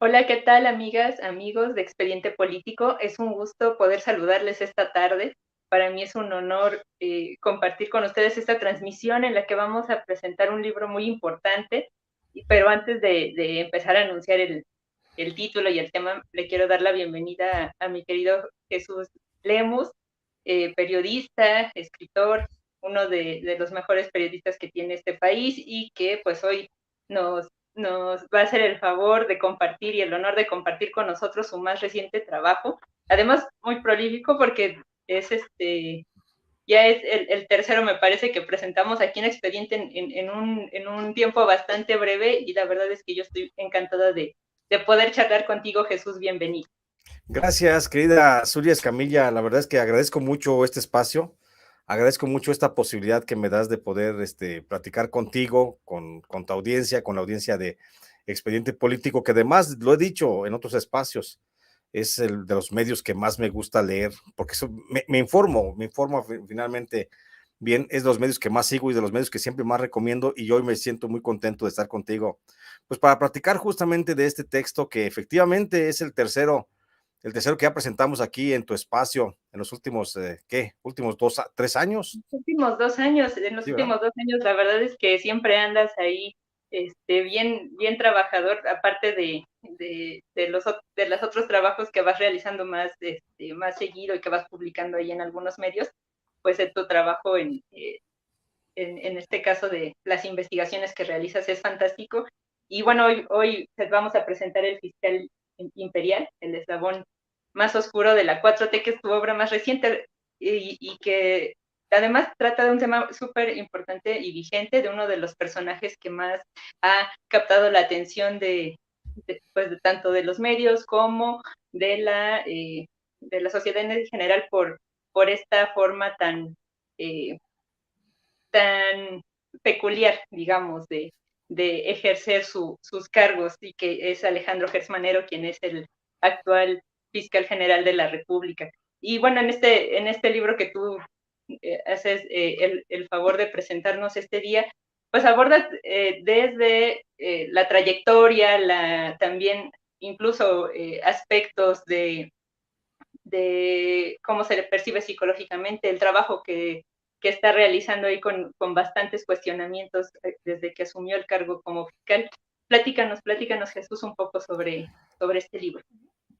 Hola, ¿qué tal, amigas, amigos de Expediente Político? Es un gusto poder saludarles esta tarde. Para mí es un honor compartir con ustedes esta transmisión en la que vamos a presentar un libro muy importante. Pero antes de empezar a anunciar el título y el tema, le quiero dar la bienvenida a mi querido Jesús Lemus, periodista, escritor, uno de los mejores periodistas que tiene este país y que pues hoy nos va a hacer el favor de compartir y el honor de compartir con nosotros su más reciente trabajo. Además, muy prolífico porque es ya es el tercero, me parece, que presentamos aquí en Expediente en un tiempo bastante breve y la verdad es que yo estoy encantada de poder charlar contigo, Jesús, bienvenido. Gracias, querida Zulia Escamilla. La verdad es que agradezco mucho este espacio, agradezco mucho esta posibilidad que me das de poder platicar contigo, con tu audiencia, con la audiencia de Expediente Político, que además lo he dicho en otros espacios, es el de los medios que más me gusta leer, porque me informo finalmente bien, es de los medios que más sigo y de los medios que siempre más recomiendo, y hoy me siento muy contento de estar contigo, pues para platicar justamente de este texto que efectivamente es el tercero que ya presentamos aquí en tu espacio en los últimos, ¿qué? Últimos 3 años. En los Sí, ¿verdad? últimos 2 años, la verdad es que siempre andas ahí, bien trabajador, aparte de los otros trabajos que vas realizando más seguido y que vas publicando ahí en algunos medios, pues de tu trabajo en este caso de las investigaciones que realizas es fantástico. Y bueno, hoy vamos a presentar el fiscal imperial, el eslabón más oscuro de la 4T, que es tu obra más reciente y que además trata de un tema súper importante y vigente, de uno de los personajes que más ha captado la atención pues, de tanto de los medios como de la sociedad en general por esta forma eh, tan peculiar, digamos, de ejercer sus cargos y que es Alejandro Gersmanero quien es el actual fiscal general de la República. Y bueno, en este libro que tú haces el favor de presentarnos este día, pues abordas desde la trayectoria, también incluso aspectos de cómo se le percibe psicológicamente, el trabajo que está realizando ahí con bastantes cuestionamientos desde que asumió el cargo como fiscal. Platícanos Jesús, un poco sobre este libro.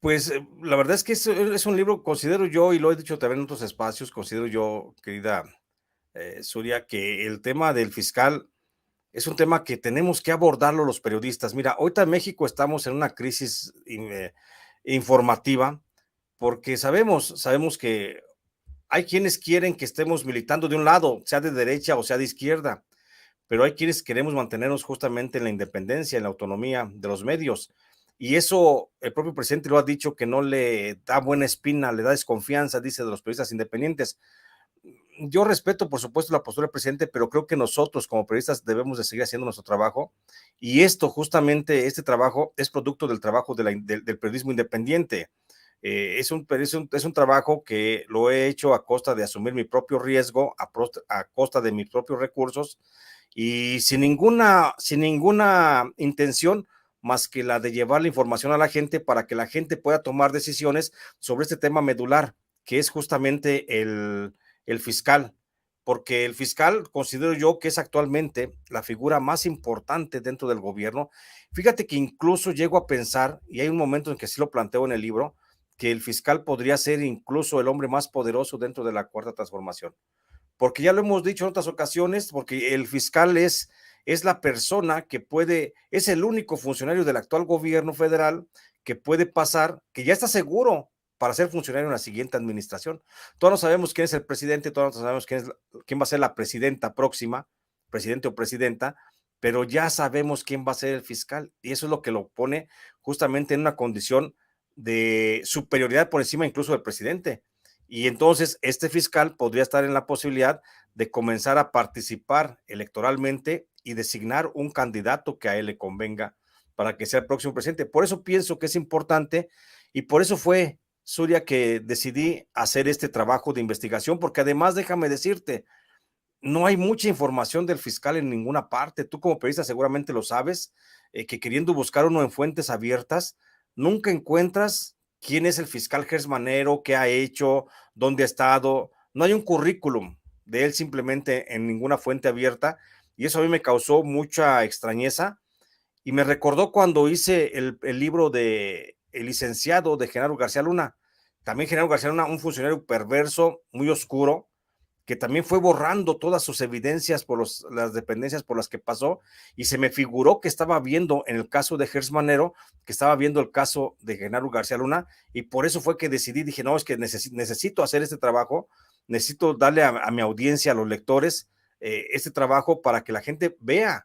Pues la verdad es que es un libro, considero yo, y lo he dicho también en otros espacios, considero yo, querida Zulia, que el tema del fiscal es un tema que tenemos que abordarlo los periodistas. Mira, ahorita en México estamos en una crisis informativa porque sabemos que hay quienes quieren que estemos militando de un lado, sea de derecha o sea de izquierda, pero hay quienes queremos mantenernos justamente en la independencia, en la autonomía de los medios. Y eso el propio presidente lo ha dicho, que no le da buena espina, le da desconfianza, dice, de los periodistas independientes. Yo respeto, por supuesto, la postura del presidente, pero creo que nosotros como periodistas debemos de seguir haciendo nuestro trabajo. Y esto, justamente, este trabajo es producto del trabajo del periodismo independiente. Es un trabajo que lo he hecho a costa de asumir mi propio riesgo, a costa de mis propios recursos y sin ninguna intención más que la de llevar la información a la gente para que la gente pueda tomar decisiones sobre este tema medular, que es justamente el fiscal, porque el fiscal considero yo que es actualmente la figura más importante dentro del gobierno. Fíjate que incluso llego a pensar, y hay un momento en que sí lo planteo en el libro, que el fiscal podría ser incluso el hombre más poderoso dentro de la cuarta transformación, porque ya lo hemos dicho en otras ocasiones, porque el fiscal es la persona que es el único funcionario del actual gobierno federal que puede pasar, que ya está seguro para ser funcionario en la siguiente administración. Todos no sabemos quién es el presidente, todos no sabemos quién va a ser la presidenta próxima, presidente o presidenta, pero ya sabemos quién va a ser el fiscal, y eso es lo que lo pone justamente en una condición de superioridad por encima incluso del presidente. Y entonces este fiscal podría estar en la posibilidad de comenzar a participar electoralmente y designar un candidato que a él le convenga para que sea el próximo presidente. Por eso pienso que es importante y por eso fue, Surya, que decidí hacer este trabajo de investigación, porque además déjame decirte, no hay mucha información del fiscal en ninguna parte. Tú como periodista seguramente lo sabes, que queriendo buscar uno en fuentes abiertas, nunca encuentras quién es el fiscal Gers Manero, qué ha hecho, dónde ha estado. No hay un currículum de él simplemente en ninguna fuente abierta, y eso a mí me causó mucha extrañeza, y me recordó cuando hice el libro de El licenciado de Genaro García Luna. También Genaro García Luna, un funcionario perverso, muy oscuro, que también fue borrando todas sus evidencias por las dependencias por las que pasó, y se me figuró que estaba viendo en el caso de Gers Manero, que estaba viendo el caso de Genaro García Luna, y por eso fue que decidí, dije, no, es que necesito hacer este trabajo, necesito darle a mi audiencia, a los lectores, este trabajo para que la gente vea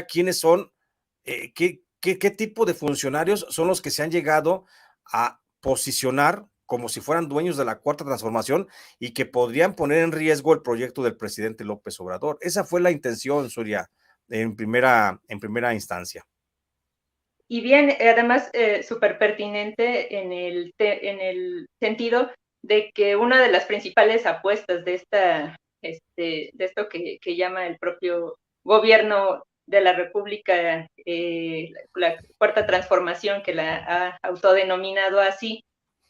quiénes son, qué tipo de funcionarios son los que se han llegado a posicionar como si fueran dueños de la cuarta transformación y que podrían poner en riesgo el proyecto del presidente López Obrador. Esa fue la intención, Surya, en primera instancia. Y bien, además, súper pertinente en el sentido de que una de las principales apuestas de de esto que llama el propio gobierno de la República, la cuarta transformación, que la ha autodenominado así,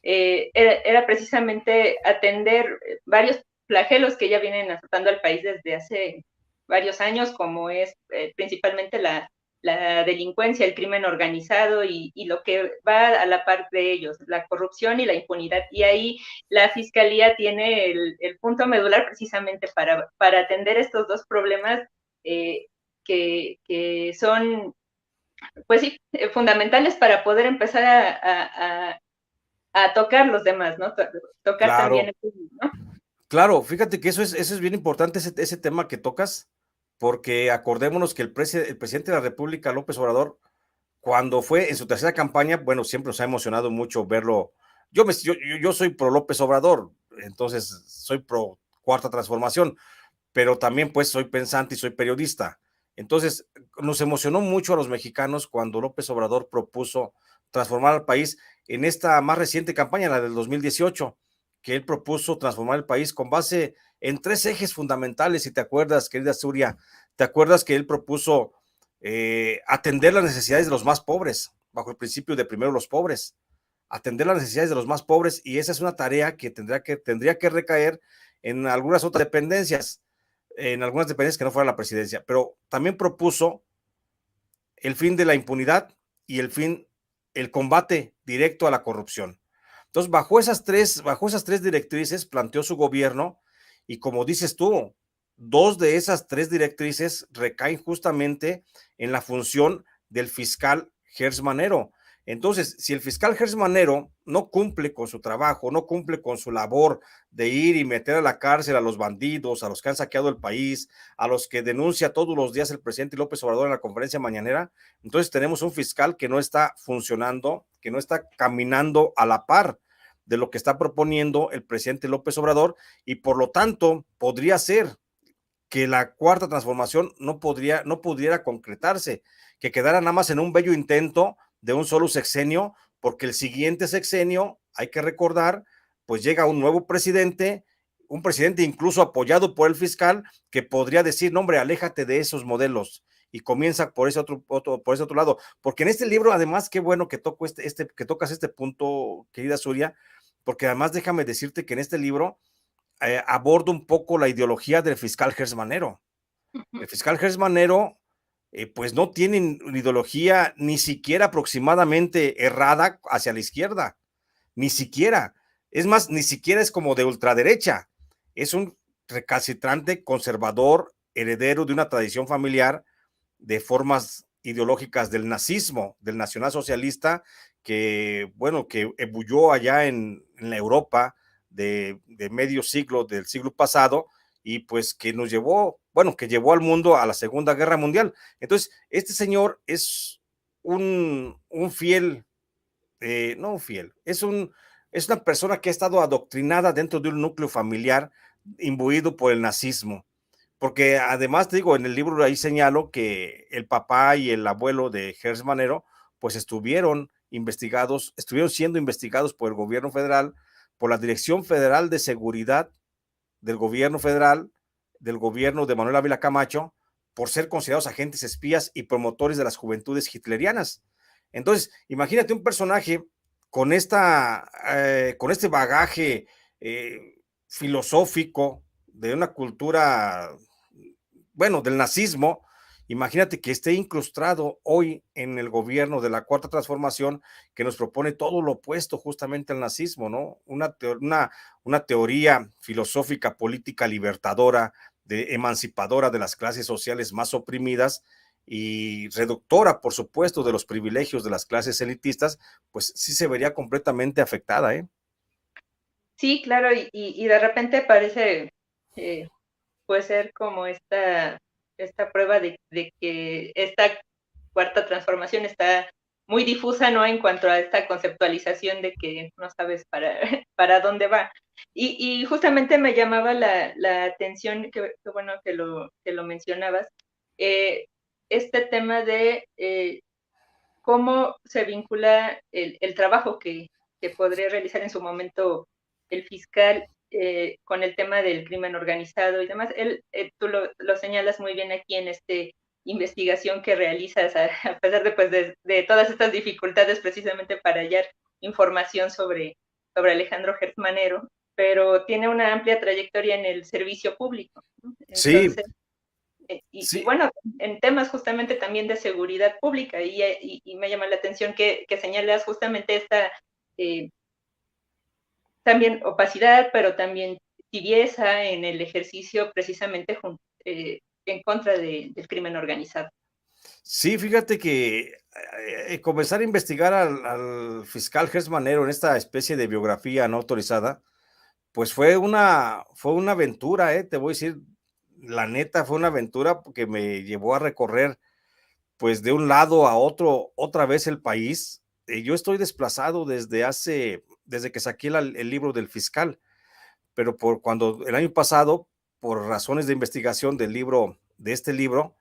era precisamente atender varios flagelos que ya vienen azotando al país desde hace varios años, como es principalmente la delincuencia, el crimen organizado y lo que va a la par de ellos, la corrupción y la impunidad. Y ahí la Fiscalía tiene el punto medular precisamente para atender estos dos problemas que son, pues sí, fundamentales para poder empezar a tocar los demás, ¿no? Tocar también Claro, el público, ¿no? claro, fíjate que eso es bien importante, ese tema que tocas, porque acordémonos que el presidente de la República, López Obrador, cuando fue en su tercera campaña, bueno, siempre nos ha emocionado mucho verlo. Yo soy pro López Obrador, entonces soy pro cuarta transformación, pero también pues soy pensante y soy periodista. Entonces, nos emocionó mucho a los mexicanos cuando López Obrador propuso transformar al país en esta más reciente campaña, la del 2018, que él propuso transformar el país con base en tres ejes fundamentales, si te acuerdas, querida Surya, te acuerdas que él propuso atender las necesidades de los más pobres, bajo el principio de primero los pobres, atender las necesidades de los más pobres, y esa es una tarea que tendría que recaer en algunas otras dependencias, que no fuera la presidencia, pero también propuso el fin de la impunidad y el combate directo a la corrupción. Entonces, bajo esas tres directrices planteó su gobierno, y como dices tú, dos de esas tres directrices recaen justamente en la función del fiscal Gers Manero. Entonces, si el fiscal Gers Manero no cumple con su trabajo, no cumple con su labor de ir y meter a la cárcel a los bandidos, a los que han saqueado el país, a los que denuncia todos los días el presidente López Obrador en la conferencia mañanera, entonces tenemos un fiscal que no está funcionando, que no está caminando a la par de lo que está proponiendo el presidente López Obrador, y por lo tanto podría ser que la cuarta transformación no pudiera concretarse, que quedara nada más en un bello intento de un solo sexenio, porque el siguiente sexenio, hay que recordar, pues llega un nuevo presidente, un presidente incluso apoyado por el fiscal, que podría decir, no, hombre, aléjate de esos modelos, y comienza por por ese otro lado, porque en este libro, además, qué bueno que que tocas este punto, querida Surya, porque además déjame decirte que en este libro abordo un poco la ideología del fiscal Gers Manero. El fiscal Gers Manero, pues no tiene una ideología ni siquiera aproximadamente errada hacia la izquierda, ni siquiera. Es más, ni siquiera es como de ultraderecha. Es un recalcitrante conservador, heredero de una tradición familiar de formas ideológicas del nazismo, del nacionalsocialista, que, bueno, que ebulló allá en la Europa de medio siglo del siglo pasado, y pues que nos llevó, bueno, que llevó al mundo a la Segunda Guerra Mundial. Entonces, este señor es un fiel, no un fiel, es una persona que ha estado adoctrinada dentro de un núcleo familiar imbuido por el nazismo, porque además te digo, en el libro ahí señalo que el papá y el abuelo de Gers Manero, pues estuvieron siendo investigados por el gobierno federal, por la Dirección Federal de Seguridad del gobierno federal, del gobierno de Manuel Ávila Camacho, por ser considerados agentes espías y promotores de las juventudes hitlerianas. Entonces, imagínate un personaje con con este bagaje filosófico de una cultura, bueno, del nazismo. Imagínate que esté incrustado hoy en el gobierno de la Cuarta Transformación, que nos propone todo lo opuesto justamente al nazismo, ¿no? Una teoría filosófica, política, libertadora, emancipadora de las clases sociales más oprimidas y reductora, por supuesto, de los privilegios de las clases elitistas, pues sí se vería completamente afectada, ¿eh? Sí, claro, y de repente parece, puede ser como esta prueba de que esta cuarta transformación está muy difusa, ¿no? En cuanto a esta conceptualización de que no sabes para dónde va. Y justamente me llamaba la atención, que bueno que lo mencionabas, eh, este tema de cómo se vincula el trabajo que podría realizar en su momento el fiscal con el tema del crimen organizado y demás. Tú lo señalas muy bien aquí en esta investigación que realizas, a pesar de, pues, de todas estas dificultades precisamente para hallar información sobre Alejandro Gertzmanero, pero tiene una amplia trayectoria en el servicio público, ¿no? Sí, Entonces, y sí, bueno, en temas justamente también de seguridad pública, y me llama la atención que señalas justamente esta eh, también opacidad, pero también tibieza en el ejercicio precisamente en contra del crimen organizado. sí, fíjate que comenzar a investigar al fiscal Gersmanero en esta especie de biografía no autorizada, pues fue una aventura, te voy a decir, la neta, fue una aventura que me llevó a recorrer, pues, de un lado a otro, otra vez el país. Yo estoy desplazado desde que saqué el libro del fiscal, pero por cuando el año pasado, por razones de investigación de este libro,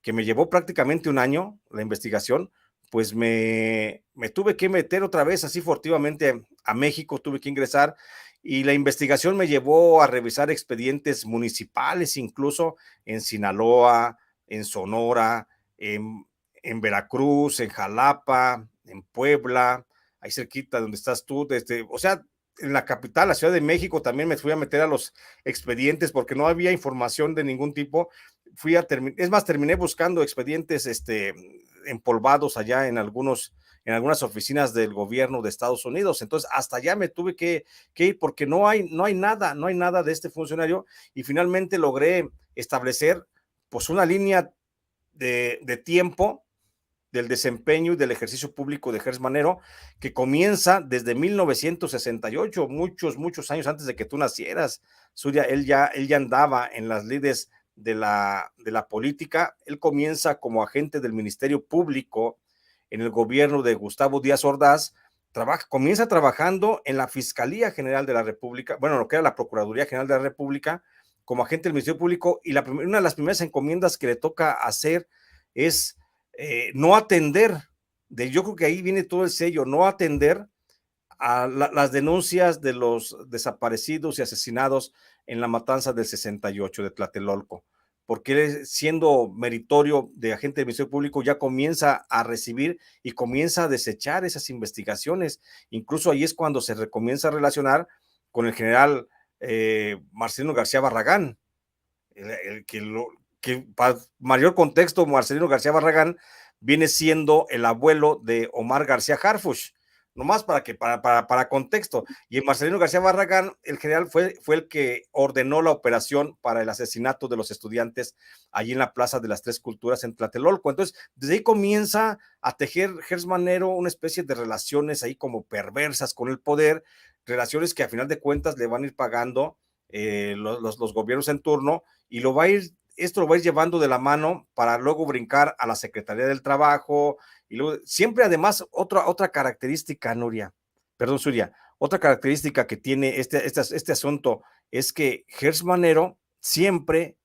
que me llevó prácticamente un año la investigación, pues me tuve que meter otra vez así furtivamente a México, tuve que ingresar y la investigación me llevó a revisar expedientes municipales, incluso en Sinaloa, en Sonora, en Veracruz, en Jalapa, en Puebla, ahí cerquita donde estás tú, o sea, en la capital, la Ciudad de México, también me fui a meter a los expedientes porque no había información de ningún tipo. Es más, terminé buscando expedientes empolvados allá en algunas oficinas del gobierno de Estados Unidos. Entonces, hasta allá me tuve que ir porque no hay nada de este funcionario y finalmente logré establecer pues una línea de tiempo del desempeño y del ejercicio público de Gers Manero, que comienza desde 1968, muchos años antes de que tú nacieras. Surya, él ya andaba en las lides de la política. Él comienza como agente del Ministerio Público en el gobierno de Gustavo Díaz Ordaz. Comienza trabajando en la Fiscalía General de la República, bueno, lo que era la Procuraduría General de la República, como agente del Ministerio Público, y una de las primeras encomiendas que le toca hacer es no atender, yo creo que ahí viene todo el sello, no atender a las denuncias de los desaparecidos y asesinados en la matanza del 68 de Tlatelolco, porque él, siendo meritorio de agente del Ministerio Público, ya comienza a recibir y comienza a desechar esas investigaciones. Incluso ahí es cuando comienza a relacionar con el general Marcelino García Barragán, el que para mayor contexto, Marcelino García Barragán viene siendo el abuelo de Omar García Harfuch, nomás para contexto. Y en Marcelino García Barragán, el general fue el que ordenó la operación para el asesinato de los estudiantes allí en la Plaza de las Tres Culturas en Tlatelolco. Entonces, desde ahí comienza a tejer Gers Manero una especie de relaciones ahí como perversas con el poder, relaciones que a final de cuentas le van a ir pagando los gobiernos en turno, y esto lo va a ir llevando de la mano para luego brincar a la Secretaría del Trabajo, y luego, siempre además, otra característica, Nuria, perdón, Suria, otra característica que tiene este asunto es que Gers Manero siempre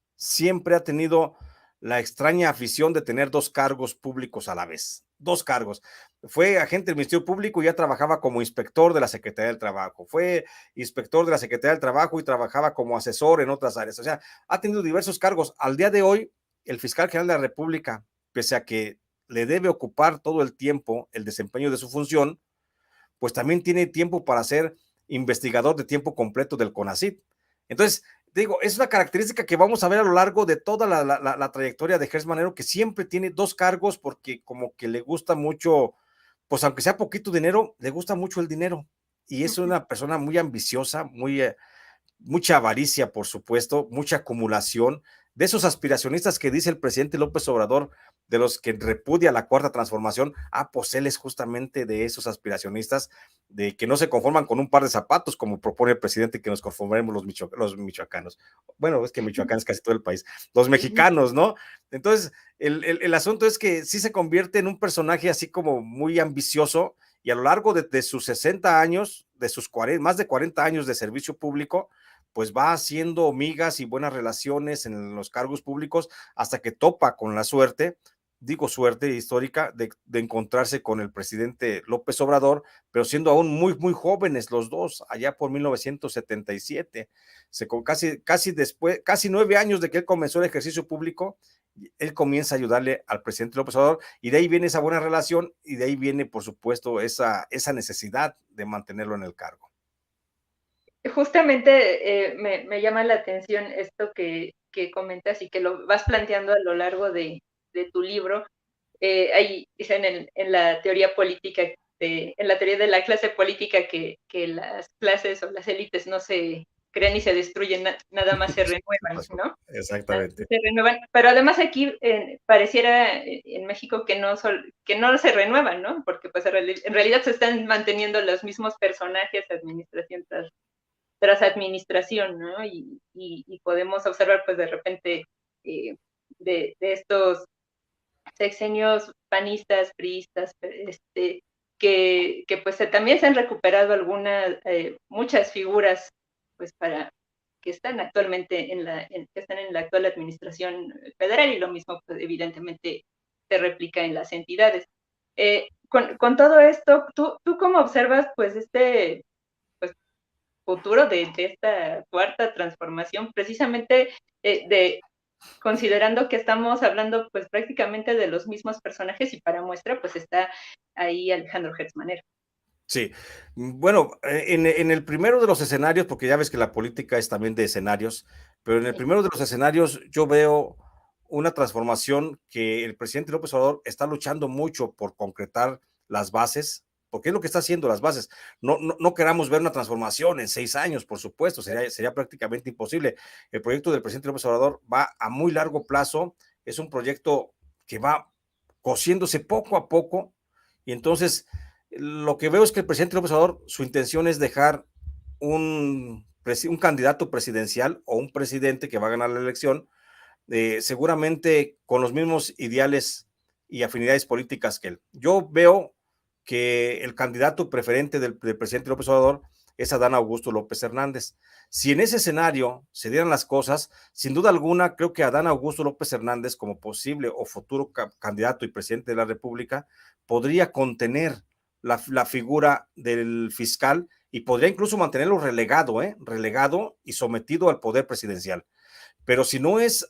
ha tenido la extraña afición de tener dos cargos públicos a la vez, dos cargos. Fue agente del Ministerio Público y ya trabajaba como inspector de la Secretaría del Trabajo. Fue inspector de la Secretaría del Trabajo y trabajaba como asesor en otras áreas. O sea, ha tenido diversos cargos. Al día de hoy, el fiscal general de la República, pese a que le debe ocupar todo el tiempo el desempeño de su función, pues también tiene tiempo para ser investigador de tiempo completo del CONACYT. Entonces, digo, es una característica que vamos a ver a lo largo de toda la trayectoria de Gers Manero, que siempre tiene dos cargos porque como que le gusta mucho, pues aunque sea poquito dinero, le gusta mucho el dinero. Y es una persona muy ambiciosa, mucha avaricia, por supuesto, mucha acumulación, de esos aspiracionistas que dice el presidente López Obrador, de los que repudia la cuarta transformación. Pues él es justamente de esos aspiracionistas, de que no se conforman con un par de zapatos, como propone el presidente que nos conformemos los michoacanos. Bueno, es que Michoacán es casi todo el país, los mexicanos, ¿no? Entonces, el asunto es que sí se convierte en un personaje así como muy ambicioso, y a lo largo de sus 60 años, de sus más de 40 años de servicio público, pues va haciendo migas y buenas relaciones en los cargos públicos hasta que topa con la suerte, digo suerte histórica, de encontrarse con el presidente López Obrador, pero siendo aún muy jóvenes los dos, allá por 1977, casi 9 años de que él comenzó el ejercicio público, él comienza a ayudarle al presidente López Obrador, y de ahí viene esa buena relación, y de ahí viene, por supuesto, esa necesidad de mantenerlo en el cargo. Justamente me llama la atención esto que comentas y que lo vas planteando a lo largo de tu libro. Ahí dicen en la teoría política, en la teoría de la clase política, que las clases o las élites no se crean y se destruyen, nada más se renuevan, ¿no? Exactamente. Se renuevan. Pero además aquí pareciera en México que no se renuevan, ¿no? Porque pues en realidad se están manteniendo los mismos personajes, administración tras administración, ¿no? Y podemos observar, pues de repente, de estos sexenios panistas, priistas, que pues también se han recuperado muchas figuras, pues que están actualmente que están en la actual administración federal, y lo mismo, pues, evidentemente se replica en las entidades. Con todo esto, ¿tú cómo observas, pues, pues, futuro de esta cuarta transformación, precisamente considerando que estamos hablando pues prácticamente de los mismos personajes, y para muestra pues está ahí Alejandro Gertz Manero? Sí, bueno, en el primero de los escenarios, porque ya ves que la política es también de escenarios, pero en el primero de los escenarios yo veo una transformación que el presidente López Obrador está luchando mucho por concretar las bases, porque es lo que está haciendo las bases. No queramos ver una transformación en 6 años, por supuesto, sería prácticamente imposible. El proyecto del presidente López Obrador va a muy largo plazo, es un proyecto que va cociéndose poco a poco, y entonces lo que veo es que el presidente López Obrador, su intención es dejar un candidato presidencial o un presidente que va a ganar la elección, seguramente con los mismos ideales y afinidades políticas que él. Yo veo que el candidato preferente del presidente López Obrador es Adán Augusto López Hernández. Si en ese escenario se dieran las cosas, sin duda alguna, creo que Adán Augusto López Hernández, como posible o futuro candidato y presidente de la República, podría contener la figura del fiscal, y podría incluso mantenerlo relegado y sometido al poder presidencial. Pero si no es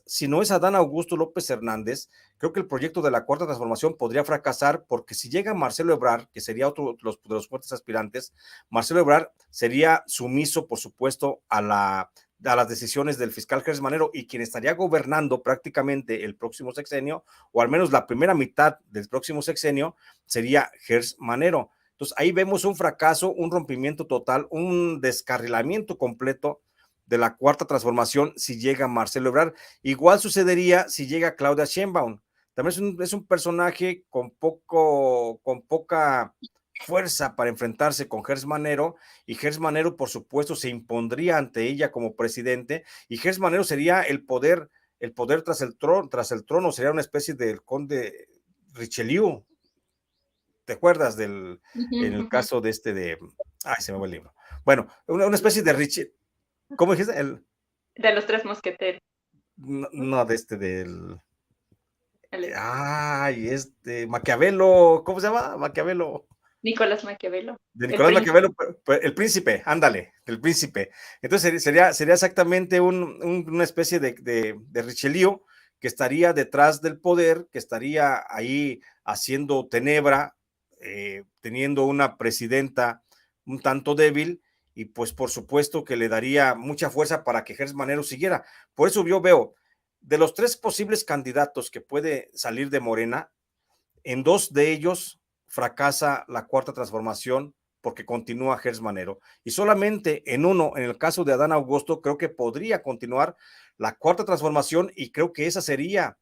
Adán Augusto López Hernández, creo que el proyecto de la cuarta transformación podría fracasar, porque si llega Marcelo Ebrard, que sería otro de los fuertes aspirantes, Marcelo Ebrard sería sumiso, por supuesto, a las decisiones del fiscal Gertz Manero, y quien estaría gobernando prácticamente el próximo sexenio, o al menos la primera mitad del próximo sexenio, sería Gertz Manero. Entonces ahí vemos un fracaso, un rompimiento total, un descarrilamiento completo de la cuarta transformación si llega Marcelo Ebrard. Igual sucedería si llega Claudia Sheinbaum. También es un personaje con poca fuerza para enfrentarse con Gertz Manero, y Gertz Manero, por supuesto, se impondría ante ella como presidente, y Gertz Manero sería el poder tras el trono, sería una especie del conde Richelieu. ¿Te acuerdas en el caso de se me va el libro? Bueno, una especie de Richelieu. ¿Cómo dijiste? De los tres mosqueteros. No, del. Ay, Maquiavelo, ¿cómo se llama? Maquiavelo. Nicolás Maquiavelo. De Nicolás Maquiavelo, el príncipe, ándale, el príncipe. Entonces sería exactamente una especie de Richelieu, que estaría detrás del poder, que estaría ahí haciendo tenebra, teniendo una presidenta un tanto débil, y pues por supuesto que le daría mucha fuerza para que Gers Manero siguiera. Por eso yo veo, de los 3 posibles candidatos que puede salir de Morena, en 2 de ellos fracasa la cuarta transformación porque continúa Gers Manero. Y solamente en uno, en el caso de Adán Augusto, creo que podría continuar la cuarta transformación, y creo que esa sería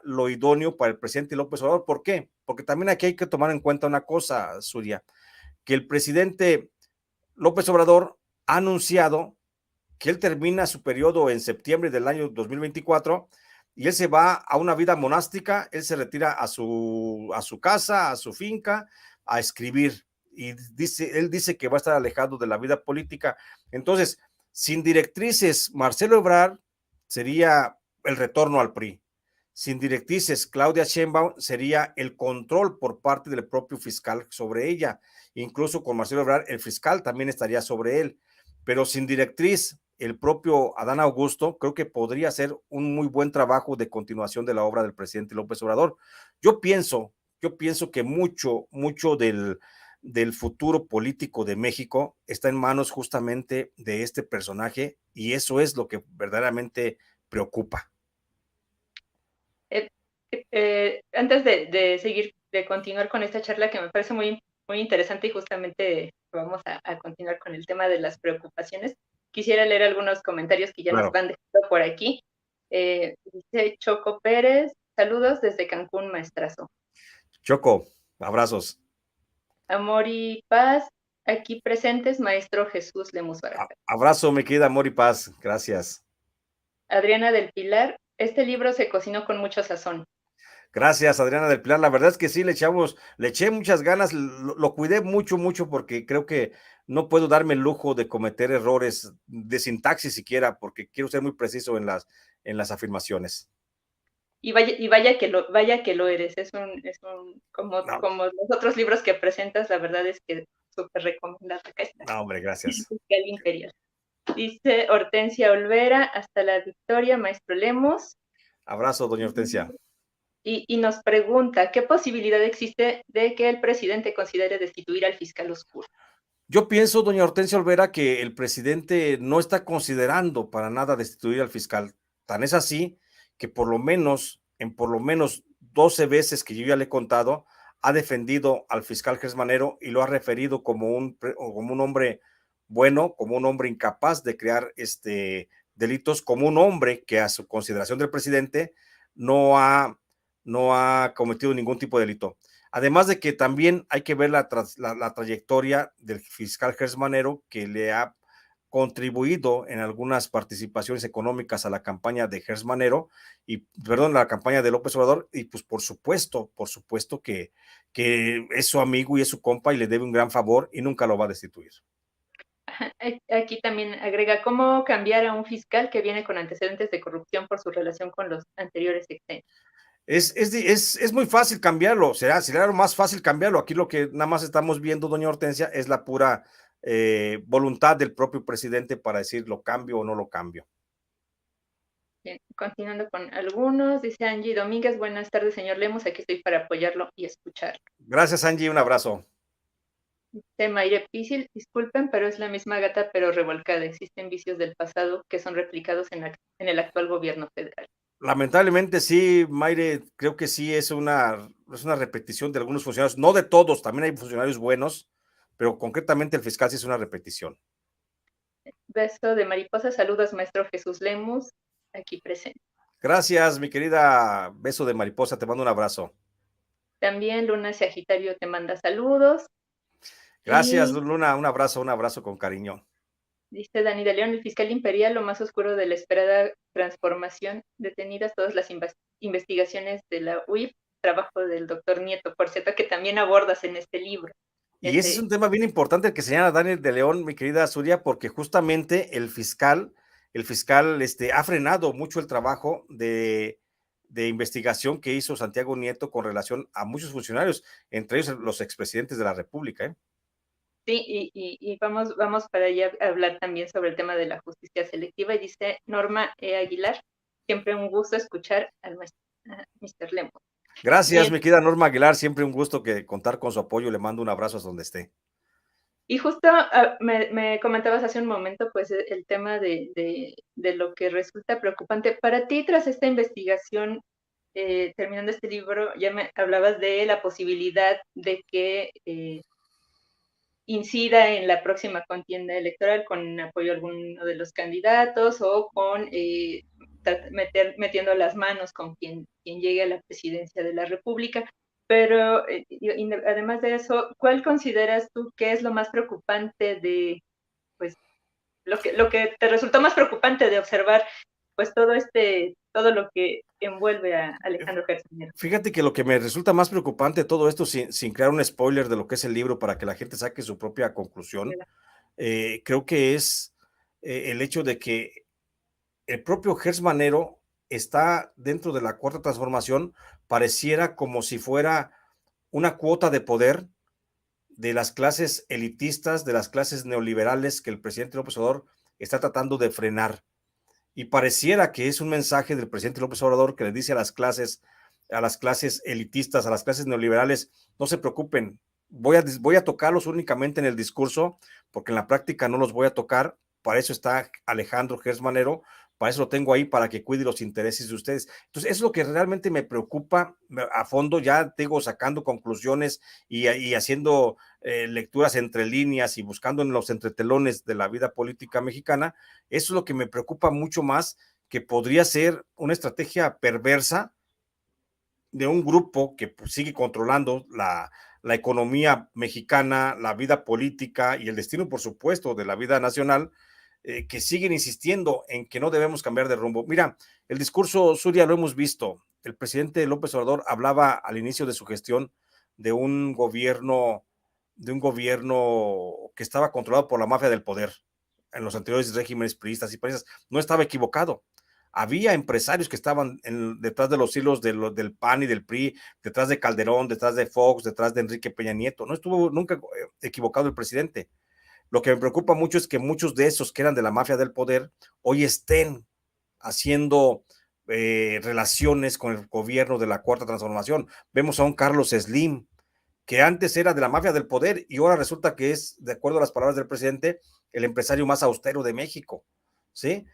lo idóneo para el presidente López Obrador. ¿Por qué? Porque también aquí hay que tomar en cuenta una cosa, Surya, que el presidente López Obrador ha anunciado que él termina su periodo en septiembre del año 2024 y él se va a una vida monástica, él se retira a su casa, a su finca, a escribir. Y él dice que va a estar alejado de la vida política. Entonces, sin directrices, Marcelo Ebrard sería el retorno al PRI. Sin directrices, Claudia Sheinbaum sería el control por parte del propio fiscal sobre ella. Incluso con Marcelo Ebrard, el fiscal también estaría sobre él. Pero sin directriz, el propio Adán Augusto, creo que podría hacer un muy buen trabajo de continuación de la obra del presidente López Obrador. Yo pienso, que mucho del futuro político de México está en manos justamente de este personaje, y eso es lo que verdaderamente preocupa. Antes de seguir, de continuar con esta charla que me parece muy, muy interesante y justamente vamos a continuar con el tema de las preocupaciones, quisiera leer algunos comentarios que ya nos Claro. van dejando por aquí. Dice Choco Pérez, saludos desde Cancún, maestrazo. Choco, abrazos. Amor y paz, aquí presentes, maestro Jesús Lemus Barajas. Abrazo, mi querida Amor y Paz, gracias. Adriana del Pilar, este libro se cocinó con mucho sazón. Gracias, Adriana del Pilar. La verdad es que sí, le eché muchas ganas, lo cuidé mucho, porque creo que no puedo darme el lujo de cometer errores de sintaxis siquiera, porque quiero ser muy preciso en las afirmaciones. Vaya que lo eres, como, No, como los otros libros que presentas, la verdad es que súper recomendado. Acá está, no, hombre, gracias. Fiscal Imperial. Dice Hortensia Olvera, hasta la victoria, maestro Lemos. Abrazo, doña Hortensia. Y nos pregunta, ¿qué posibilidad existe de que el presidente considere destituir al fiscal oscuro? Yo pienso, doña Hortensia Olvera, que el presidente no está considerando para nada destituir al fiscal. Tan es así que en por lo menos 12 veces que yo ya le he contado, ha defendido al fiscal Gers Manero y lo ha referido como un hombre bueno, como un hombre incapaz de crear delitos, como un hombre que a su consideración del presidente no ha, no ha cometido ningún tipo de delito. Además de que también hay que ver la trayectoria del fiscal Gers Manero, que le ha contribuido en algunas participaciones económicas a la campaña de Gers Manero, la campaña de López Obrador, y pues por supuesto que es su amigo y es su compa y le debe un gran favor y nunca lo va a destituir. Aquí también agrega, ¿cómo cambiar a un fiscal que viene con antecedentes de corrupción por su relación con los anteriores sexenios? Es muy fácil cambiarlo, será lo más fácil cambiarlo. Aquí lo que nada más estamos viendo, doña Hortensia, es la pura voluntad del propio presidente para decir lo cambio o no lo cambio. Bien, continuando con algunos, dice Angie Domínguez, buenas tardes, señor Lemos, aquí estoy para apoyarlo y escucharlo. Gracias, Angie, un abrazo. Dice Mayre Pisil, disculpen, pero es la misma gata pero revolcada. Existen vicios del pasado que son replicados en el actual gobierno federal. Lamentablemente sí, Mayre, creo que sí es una repetición de algunos funcionarios, no de todos, también hay funcionarios buenos, pero concretamente el fiscal sí es una repetición. Beso de mariposa, saludos, maestro Jesús Lemus, aquí presente. Gracias, mi querida Beso de Mariposa, te mando un abrazo. También Luna Sagitario te manda saludos. Gracias, Y Luna, un abrazo con cariño. dice Dani de León, el fiscal imperial, lo más oscuro de la esperada transformación, detenidas todas las investigaciones de la UIF, trabajo del doctor Nieto, por cierto, que también abordas en este libro. Y ese es un tema bien importante el que señala Daniel de León, mi querida Zuria, porque justamente el fiscal ha frenado mucho el trabajo de investigación que hizo Santiago Nieto con relación a muchos funcionarios, entre ellos los expresidentes de la República, ¿eh? Sí, y vamos para allá a hablar también sobre el tema de la justicia selectiva. Y dice Norma E. Aguilar, Siempre un gusto escuchar al maestro, a Mr. Lemon. Gracias, Bien, mi querida Norma Aguilar, siempre un gusto que contar con su apoyo, le mando un abrazo hasta donde esté. y justo me comentabas hace un momento, pues, el tema de lo que resulta preocupante. Para ti, tras esta investigación, terminando este libro, ya me hablabas de la posibilidad de que incida en la próxima contienda electoral con apoyo a alguno de los candidatos o con metiendo las manos con quien llegue a la presidencia de la República. Pero además de eso, ¿cuál consideras tú que es lo más preocupante de, pues, lo que te resultó más preocupante de observar, pues, todo lo que envuelve a Alejandro Gertz Manero? Fíjate que lo que me resulta más preocupante de todo esto, sin crear un spoiler de lo que es el libro para que la gente saque su propia conclusión, creo que es el hecho de que el propio Gertz Manero está dentro de la Cuarta Transformación, pareciera como si fuera una cuota de poder de las clases elitistas, de las clases neoliberales que el presidente López Obrador está tratando de frenar. Y pareciera que es un mensaje del presidente López Obrador que le dice a las clases elitistas, a las clases neoliberales, no se preocupen, voy a tocarlos únicamente en el discurso, porque en la práctica no los voy a tocar, para eso está Alejandro Gertz Manero, para eso lo tengo ahí, para que cuide los intereses de ustedes. Entonces, eso es lo que realmente me preocupa a fondo, ya digo, sacando conclusiones y haciendo lecturas entre líneas y buscando en los entretelones de la vida política mexicana. Eso es lo que me preocupa mucho más, que podría ser una estrategia perversa de un grupo que pues, sigue controlando la economía mexicana, la vida política y el destino, por supuesto, de la vida nacional, que siguen insistiendo en que no debemos cambiar de rumbo. Mira, el discurso, Surya, lo hemos visto. El presidente López Obrador hablaba al inicio de su gestión de de un gobierno que estaba controlado por la mafia del poder en los anteriores regímenes priistas y países. No estaba equivocado. Había empresarios que estaban detrás de los hilos del PAN y del PRI, detrás de Calderón, detrás de Fox, detrás de Enrique Peña Nieto. No estuvo nunca equivocado el presidente. Lo que me preocupa mucho es que muchos de esos que eran de la mafia del poder hoy estén haciendo relaciones con el gobierno de la Cuarta Transformación. Vemos a un Carlos Slim, que antes era de la mafia del poder y ahora resulta que es, de acuerdo a las palabras del presidente, el empresario más austero de México, ¿sí?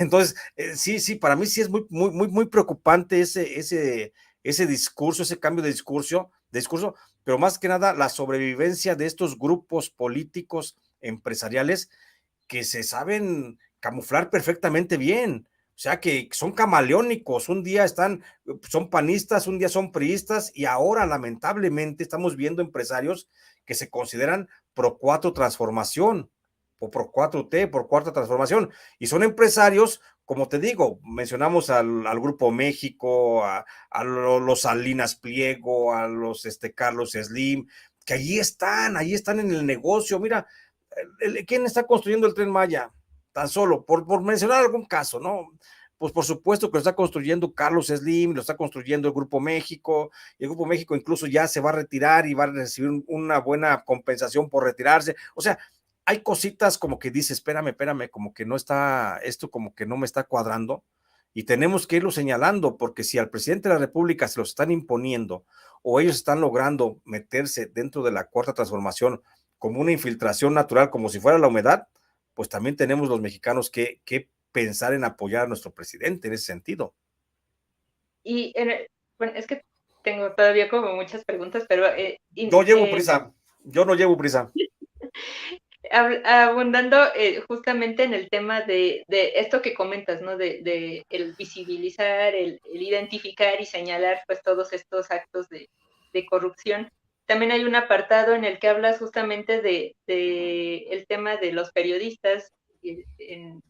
Entonces, sí, para mí sí es muy preocupante ese discurso, ese cambio de discurso, pero más que nada la sobrevivencia de estos grupos políticos empresariales que se saben camuflar perfectamente bien. O sea, que son camaleónicos, un día son panistas, un día son priistas y ahora lamentablemente estamos viendo empresarios que se consideran pro cuatro transformación o pro 4T, por cuarta transformación. Y son empresarios, como te digo, mencionamos al Grupo México, a los Salinas Pliego, a los Carlos Slim, que allí están en el negocio. Mira, ¿quién está construyendo el Tren Maya? Tan solo, por mencionar algún caso, ¿no? Pues por supuesto que lo está construyendo Carlos Slim, lo está construyendo el Grupo México, y el Grupo México incluso ya se va a retirar y va a recibir una buena compensación por retirarse. O sea, hay cositas como que dice, espérame, como que no está, esto como que no me está cuadrando, y tenemos que irlo señalando, porque si al presidente de la República se lo están imponiendo, o ellos están logrando meterse dentro de la Cuarta Transformación como una infiltración natural, como si fuera la humedad, pues también tenemos los mexicanos que pensar en apoyar a nuestro presidente en ese sentido. Y bueno, es que tengo todavía como muchas preguntas, pero No llevo prisa, yo no llevo prisa. abundando justamente en el tema de esto que comentas, ¿no? De el visibilizar, el identificar y señalar pues todos estos actos de corrupción. También hay un apartado en el que hablas justamente de el tema de los periodistas, el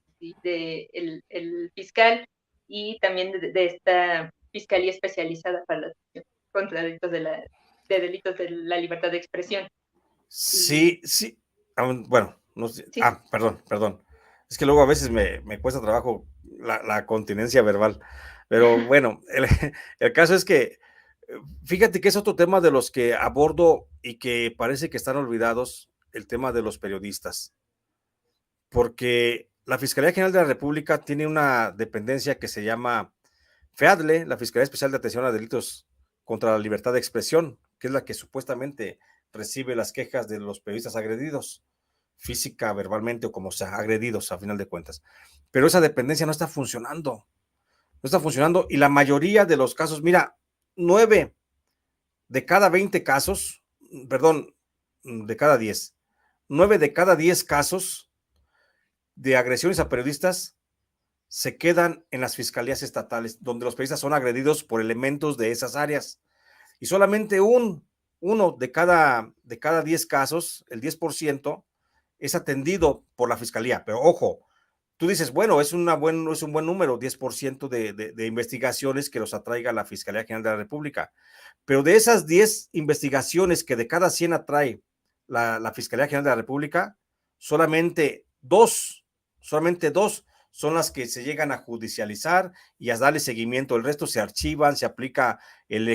fiscal y también de esta fiscalía especializada para la contra delitos de delitos de la libertad de expresión. Y Sí. Bueno, no sé. sí, Perdón. Es que luego a veces me cuesta trabajo la continencia verbal. Pero bueno, el caso es que fíjate que es otro tema de los que abordo y que parece que están olvidados, el tema de los periodistas. Porque la Fiscalía General de la República tiene una dependencia que se llama FEADLE, la Fiscalía Especial de Atención a Delitos contra la Libertad de Expresión, que es la que supuestamente recibe las quejas de los periodistas agredidos, física, verbalmente o como sea, agredidos a final de cuentas. Pero esa dependencia no está funcionando, no está funcionando y la mayoría de los casos, mira, 9 de cada 20 casos, perdón, de cada 10, 9 de cada 10 casos de agresiones a periodistas se quedan en las fiscalías estatales, donde los periodistas son agredidos por elementos de esas áreas. Y solamente uno de cada 10 casos, el 10%, es atendido por la fiscalía. Pero ojo, tú dices, bueno, es un buen número, 10% de investigaciones que los atraiga la Fiscalía General de la República. Pero de esas 10 investigaciones que de cada 100 atrae la Fiscalía General de la República, solamente dos son las que se llegan a judicializar y a darle seguimiento. El resto se archivan, se aplica el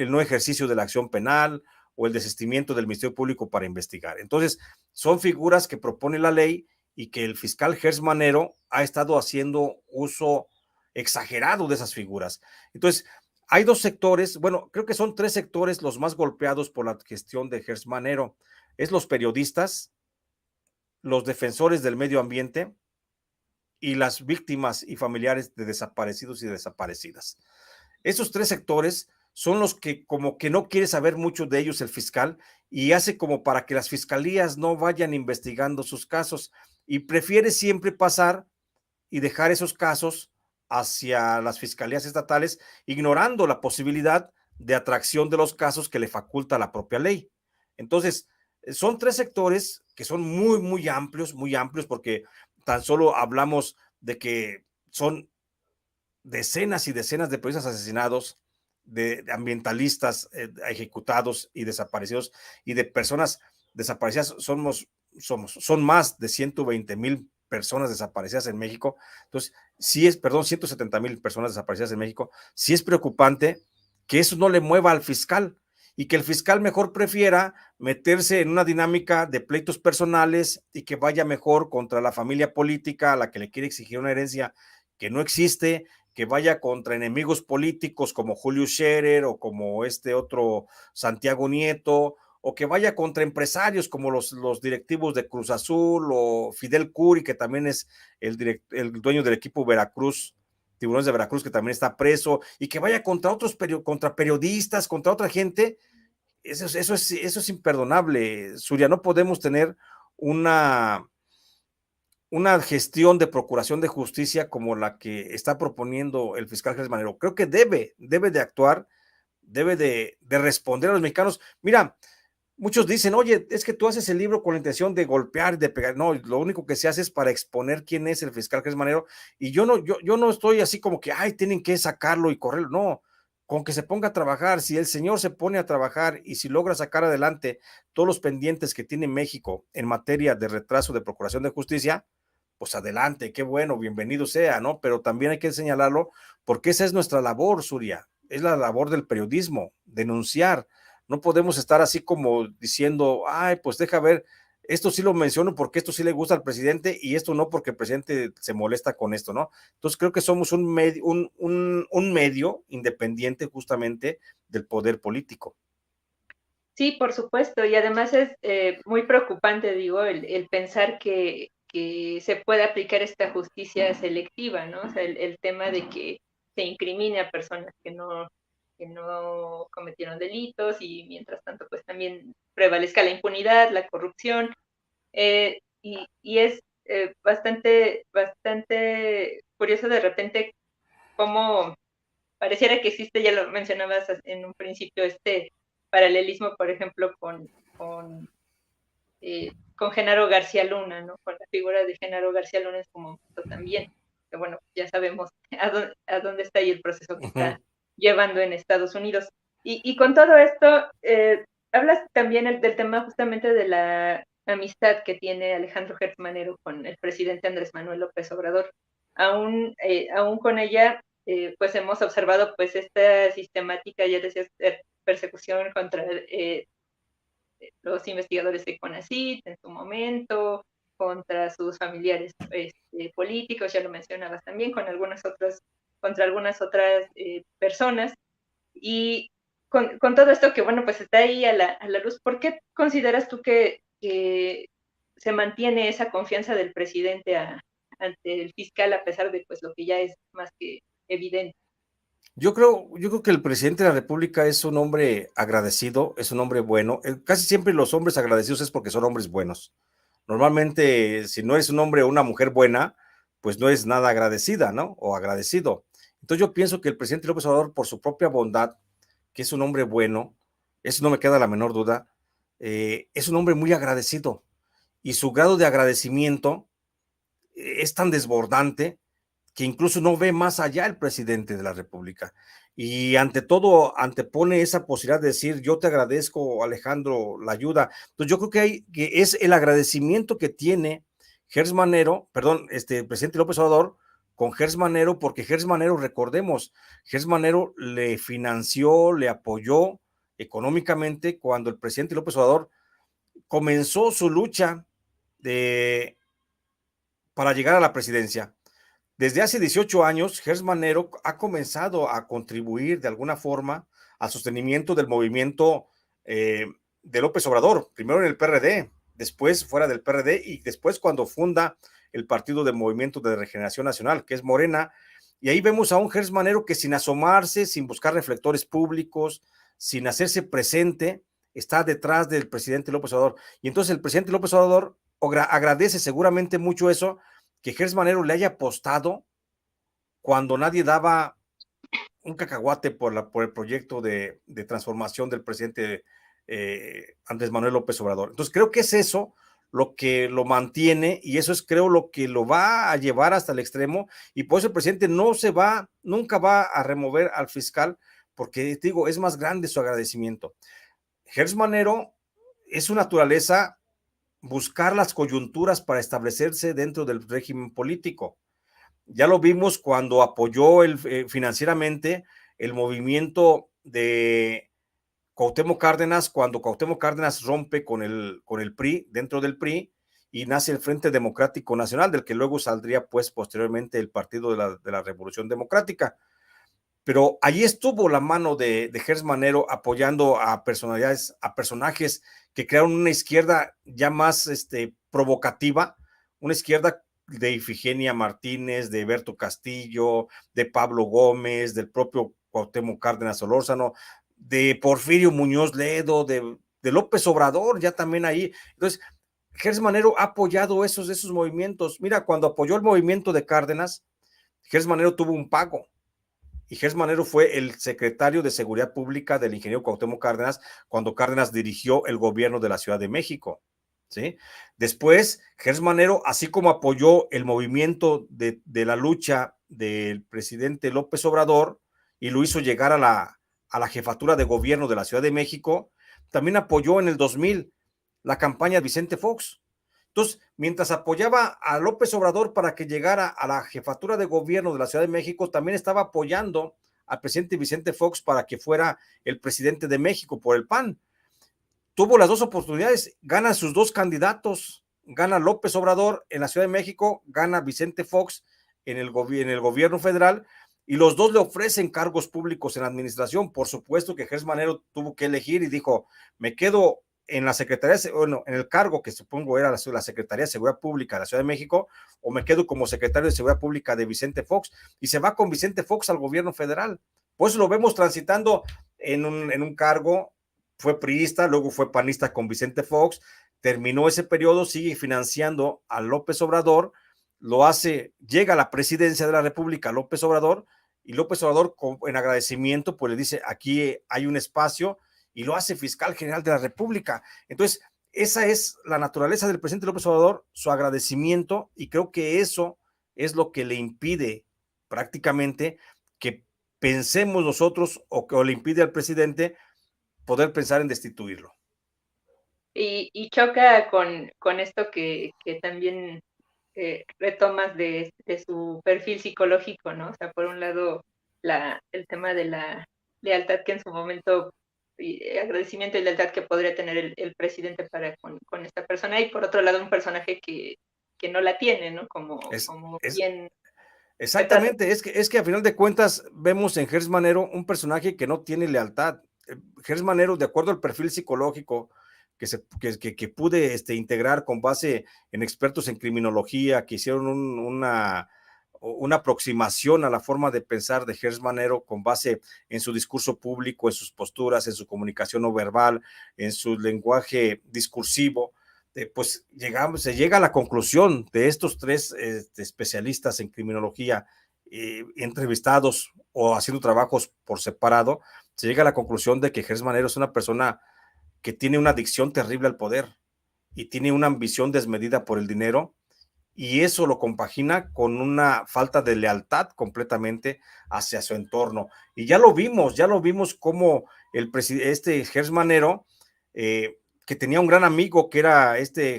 no ejercicio de la acción penal o el desistimiento del Ministerio Público para investigar. Entonces, son figuras que propone la ley y que el fiscal Gers Manero ha estado haciendo uso exagerado de esas figuras. Entonces, hay dos sectores, bueno, creo que son 3 sectores los más golpeados por la gestión de Gers Manero. Es los periodistas, los defensores del medio ambiente y las víctimas y familiares de desaparecidos y desaparecidas. Esos 3 sectores son los que como que no quiere saber mucho de ellos el fiscal y hace como para que las fiscalías no vayan investigando sus casos y prefiere siempre pasar y dejar esos casos hacia las fiscalías estatales, ignorando la posibilidad de atracción de los casos que le faculta la propia ley. Entonces, son 3 sectores que son muy amplios, porque tan solo hablamos de que son decenas y decenas de periodistas asesinados, de ambientalistas ejecutados y desaparecidos, y de personas desaparecidas, son más de 120,000 personas desaparecidas en México. Entonces, sí es, perdón, 170,000 personas desaparecidas en México. Sí es preocupante que eso no le mueva al fiscal y que el fiscal mejor prefiera meterse en una dinámica de pleitos personales y que vaya mejor contra la familia política a la que le quiere exigir una herencia que no existe, que vaya contra enemigos políticos como Julio Scherer o como este otro Santiago Nieto, o que vaya contra empresarios como los directivos de Cruz Azul o Fidel Curi, que también es el dueño del equipo Veracruz, Tiburones de Veracruz, que también está preso, y que vaya contra otros contra periodistas, contra otra gente. Eso es imperdonable, Surya. No podemos tener una gestión de procuración de justicia como la que está proponiendo el fiscal Gers Manero. Creo que debe de actuar, debe de responder a los mexicanos. Mira, muchos dicen, oye, es que tú haces el libro con la intención de golpear, de pegar. No, lo único que se hace es para exponer quién es el fiscal Gers Manero. Y yo no estoy así como que, ay, tienen que sacarlo y correrlo. No, con que se ponga a trabajar. Si el señor se pone a trabajar y si logra sacar adelante todos los pendientes que tiene México en materia de retraso de procuración de justicia, pues adelante, qué bueno, bienvenido sea, ¿no? Pero también hay que señalarlo porque esa es nuestra labor, Surya, es la labor del periodismo, denunciar. No podemos estar así como diciendo, ay, pues deja ver, esto sí lo menciono porque esto sí le gusta al presidente y esto no porque el presidente se molesta con esto, ¿no? Entonces creo que somos un medio independiente justamente del poder político. Sí, por supuesto, y además es muy preocupante, digo, el pensar que se puede aplicar esta justicia selectiva, ¿no? O sea, el tema de que se incrimine a personas que no cometieron delitos y mientras tanto, pues también prevalezca la impunidad, la corrupción, y es bastante curioso de repente cómo pareciera que existe, ya lo mencionabas en un principio, este paralelismo, por ejemplo, con Genaro García Luna, ¿no? Con la figura de Genaro García Luna en su momento también, que bueno, ya sabemos a dónde está ahí el proceso que está llevando en Estados Unidos. Y con todo esto, hablas también del tema justamente de la amistad que tiene Alejandro Gertz Manero con el presidente Andrés Manuel López Obrador. Aún con ella, pues hemos observado pues esta sistemática, ya decías, persecución contra los investigadores de CONACYT en su momento, contra sus familiares políticos, ya lo mencionabas también, contra algunas otras personas. Y con todo esto que, bueno, pues está ahí a la luz, ¿por qué consideras tú que se mantiene esa confianza del presidente ante el fiscal a pesar de pues lo que ya es más que evidente? Yo creo que el presidente de la República es un hombre agradecido, es un hombre bueno. Casi siempre los hombres agradecidos es porque son hombres buenos. Normalmente, si no eres un hombre o una mujer buena, pues no es nada agradecida, ¿no? O agradecido. Entonces yo pienso que el presidente López Obrador, por su propia bondad, que es un hombre bueno, eso no me queda la menor duda, es un hombre muy agradecido y su grado de agradecimiento es tan desbordante que incluso no ve más allá el presidente de la República. Y ante todo, antepone esa posibilidad de decir, yo te agradezco, Alejandro, la ayuda. Entonces, yo creo que es el agradecimiento que tiene Gers Manero, perdón, el presidente López Obrador, con Gers Manero, porque Gers Manero, recordemos, Gers Manero le financió, le apoyó económicamente cuando el presidente López Obrador comenzó su lucha de, para llegar a la presidencia. Desde hace 18 años, Gers Manero ha comenzado a contribuir de alguna forma al sostenimiento del movimiento de López Obrador, primero en el PRD, después fuera del PRD y después cuando funda el Partido de Movimiento de Regeneración Nacional, que es Morena, y ahí vemos a un Gers Manero que sin asomarse, sin buscar reflectores públicos, sin hacerse presente, está detrás del presidente López Obrador. Y entonces el presidente López Obrador agradece seguramente mucho eso, que Gers Manero le haya apostado cuando nadie daba un cacahuate por el proyecto de transformación del presidente Andrés Manuel López Obrador. Entonces creo que es eso lo que lo mantiene y eso es creo lo que lo va a llevar hasta el extremo y por eso el presidente nunca va a remover al fiscal porque te digo, es más grande su agradecimiento. Gers Manero es su naturaleza buscar las coyunturas para establecerse dentro del régimen político. Ya lo vimos cuando apoyó financieramente el movimiento de Cuauhtémoc Cárdenas, cuando Cuauhtémoc Cárdenas rompe con el PRI, dentro del PRI, y nace el Frente Democrático Nacional, del que luego saldría pues posteriormente el Partido de la Revolución Democrática. Pero allí estuvo la mano de Gers Manero apoyando a personalidades, a personajes que crearon una izquierda ya más provocativa, una izquierda de Ifigenia Martínez, de Berto Castillo, de Pablo Gómez, del propio Cuauhtémoc Cárdenas Solórzano, de Porfirio Muñoz Ledo, de López Obrador, ya también ahí. Entonces, Gers Manero ha apoyado esos movimientos. Mira, cuando apoyó el movimiento de Cárdenas, Gers Manero tuvo un pago y Gers Manero fue el secretario de Seguridad Pública del ingeniero Cuauhtémoc Cárdenas cuando Cárdenas dirigió el gobierno de la Ciudad de México. ¿Sí? Después, Gers Manero, así como apoyó el movimiento de la lucha del presidente López Obrador y lo hizo llegar a la jefatura de gobierno de la Ciudad de México, también apoyó en el 2000 la campaña de Vicente Fox. Entonces, mientras apoyaba a López Obrador para que llegara a la jefatura de gobierno de la Ciudad de México, también estaba apoyando al presidente Vicente Fox para que fuera el presidente de México por el PAN. Tuvo las dos oportunidades, gana sus dos candidatos, gana López Obrador en la Ciudad de México, gana Vicente Fox en el gobierno federal, y los dos le ofrecen cargos públicos en la administración. Por supuesto que Gers Manero tuvo que elegir y dijo, me quedo en la Secretaría, bueno, en el cargo que supongo era la Secretaría de Seguridad Pública de la Ciudad de México, o me quedo como secretario de Seguridad Pública de Vicente Fox, y se va con Vicente Fox al gobierno federal. Pues lo vemos transitando en un cargo, fue priista, luego fue panista con Vicente Fox, terminó ese periodo, sigue financiando a López Obrador, lo hace, llega a la presidencia de la República López Obrador, y López Obrador en agradecimiento pues le dice, aquí hay un espacio, y lo hace fiscal general de la República. Entonces, esa es la naturaleza del presidente López Obrador, su agradecimiento, y creo que eso es lo que le impide prácticamente que pensemos nosotros o le impide al presidente poder pensar en destituirlo. Y choca con esto que también retomas de su perfil psicológico, ¿no? O sea, por un lado, el tema de la lealtad que en su momento, y agradecimiento y lealtad que podría tener el presidente para con esta persona, y por otro lado, un personaje que no la tiene, ¿no? Es, Como es, bien retrata. Exactamente, es que a final de cuentas vemos en Gers Manero un personaje que no tiene lealtad. Gers Manero, de acuerdo al perfil psicológico que pude integrar con base en expertos en criminología que hicieron una aproximación a la forma de pensar de Gers Manero con base en su discurso público, en sus posturas, en su comunicación no verbal, en su lenguaje discursivo, pues se llega a la conclusión de estos tres especialistas en criminología entrevistados o haciendo trabajos por separado, se llega a la conclusión de que Gers Manero es una persona que tiene una adicción terrible al poder y tiene una ambición desmedida por el dinero, y eso lo compagina con una falta de lealtad completamente hacia su entorno. Y ya lo vimos como Gers Manero, que tenía un gran amigo que era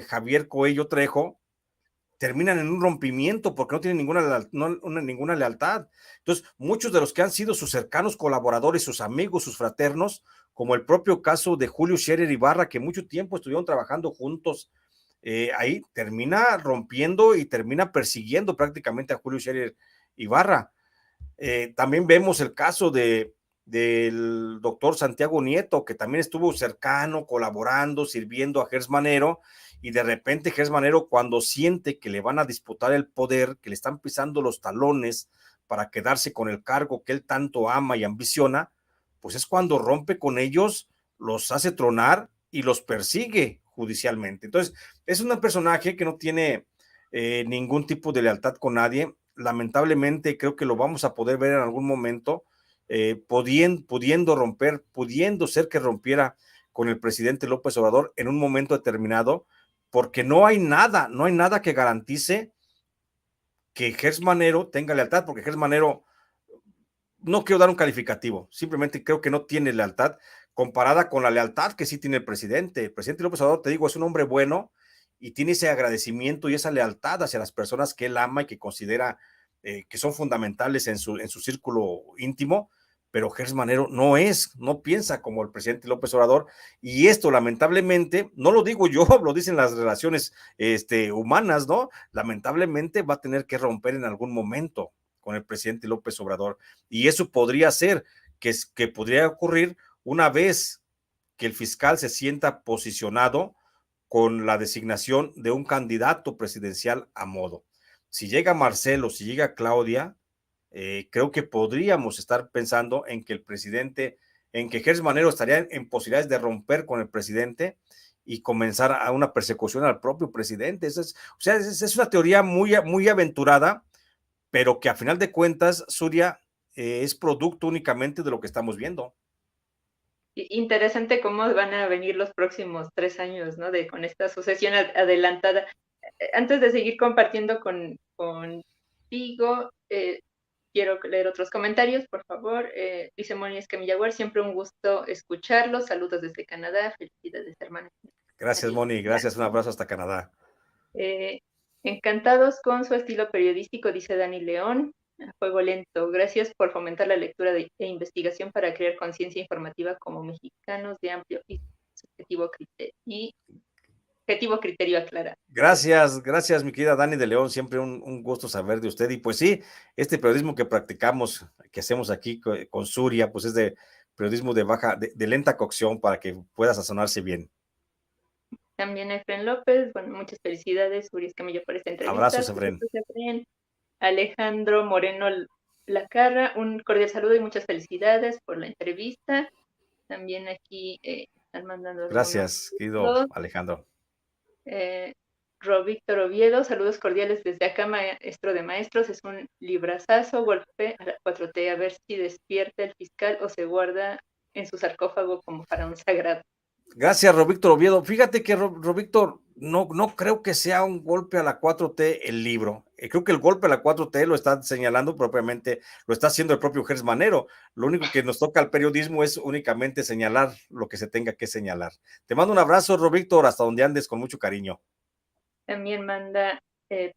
Javier Coello Trejo, terminan en un rompimiento porque no tienen ninguna lealtad. Entonces, muchos de los que han sido sus cercanos colaboradores, sus amigos, sus fraternos, como el propio caso de Julio Scherer Ibarra, que mucho tiempo estuvieron trabajando juntos, ahí termina rompiendo y termina persiguiendo prácticamente a Julio Scherer Ibarra. También vemos el caso del doctor Santiago Nieto, que también estuvo cercano, colaborando, sirviendo a Gers Manero, y de repente Gers Manero, cuando siente que le van a disputar el poder, que le están pisando los talones para quedarse con el cargo que él tanto ama y ambiciona, pues es cuando rompe con ellos, los hace tronar y los persigue judicialmente. Entonces, es un personaje que no tiene ningún tipo de lealtad con nadie. Lamentablemente creo que lo vamos a poder ver en algún momento, pudiendo ser que rompiera con el presidente López Obrador en un momento determinado, porque no hay nada que garantice que Gers Manero tenga lealtad, porque Gers Manero, no quiero dar un calificativo, simplemente creo que no tiene lealtad comparada con la lealtad que sí tiene el presidente. El presidente López Obrador, te digo, es un hombre bueno y tiene ese agradecimiento y esa lealtad hacia las personas que él ama y que considera que son fundamentales en su círculo íntimo, pero Gers Manero no piensa como el presidente López Obrador, y esto lamentablemente, no lo digo yo, lo dicen las relaciones humanas, ¿no? Lamentablemente va a tener que romper en algún momento con el presidente López Obrador, y eso podría ser que podría ocurrir una vez que el fiscal se sienta posicionado con la designación de un candidato presidencial a modo. Si llega Marcelo, si llega Claudia, creo que podríamos estar pensando en que Gers Manero estaría en posibilidades de romper con el presidente y comenzar a una persecución al propio presidente. Es una teoría muy aventurada, pero que a final de cuentas, Surya, es producto únicamente de lo que estamos viendo. Interesante cómo van a venir los próximos 3 años, ¿no? Con esta sucesión adelantada. Antes de seguir compartiendo contigo, quiero leer otros comentarios, por favor. Dice Moni Escamillaguer, siempre un gusto escucharlos. Saludos desde Canadá. Felicidades, hermanos. Gracias, Moni. Gracias. Un abrazo hasta Canadá. Eh, encantados con su estilo periodístico, dice Dani León. A fuego lento. Gracias por fomentar la lectura e investigación para crear conciencia informativa como mexicanos de amplio y objetivo criterio aclara. Gracias, mi querida Dani de León, siempre un gusto saber de usted. Y pues sí, este periodismo que practicamos, que hacemos aquí con Surya, pues es de periodismo de lenta cocción para que pueda sazonarse bien. También Efren López, bueno, muchas felicidades, Uri Escamillo, por esta entrevista. Abrazos, Efren. Alejandro Moreno Lacarra, un cordial saludo y muchas felicidades por la entrevista. También aquí están mandando algunos. Gracias, querido Alejandro. Víctor Oviedo, saludos cordiales desde acá, maestro de maestros, es un librazazo, golpe a la 4T, a ver si despierta el fiscal o se guarda en su sarcófago como para un sagrado. Gracias, Víctor Oviedo. Fíjate que, Víctor, no creo que sea un golpe a la 4T el libro. Creo que el golpe a la 4T lo está señalando propiamente, lo está haciendo el propio Gers Manero. Lo único que nos toca al periodismo es únicamente señalar lo que se tenga que señalar. Te mando un abrazo, Víctor, hasta donde andes, con mucho cariño. También manda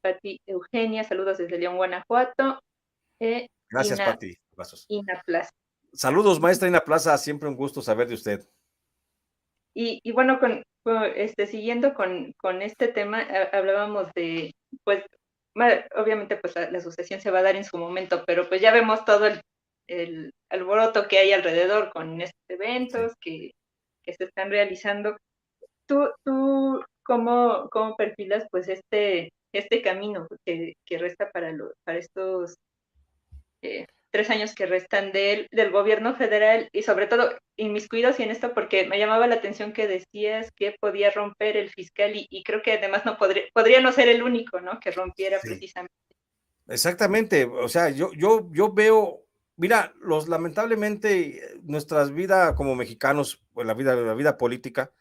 Pati Eugenia, saludos desde León, Guanajuato. Gracias, Pati. Ina Plaza. Saludos, maestra Ina Plaza, siempre un gusto saber de usted. Y bueno, siguiendo con este tema, hablábamos de pues obviamente pues la sucesión se va a dar en su momento, pero pues ya vemos todo el alboroto que hay alrededor con estos Sí. eventos que se están realizando. ¿Tú cómo perfilas pues este camino que resta para estos 3 años que restan del gobierno federal y sobre todo inmiscuidos en esto porque me llamaba la atención que decías que podía romper el fiscal y creo que además no podría no ser el único, ¿no? Que rompiera Sí. precisamente. Exactamente, o sea, yo veo, mira, lamentablemente, nuestra vida como mexicanos, pues la vida política,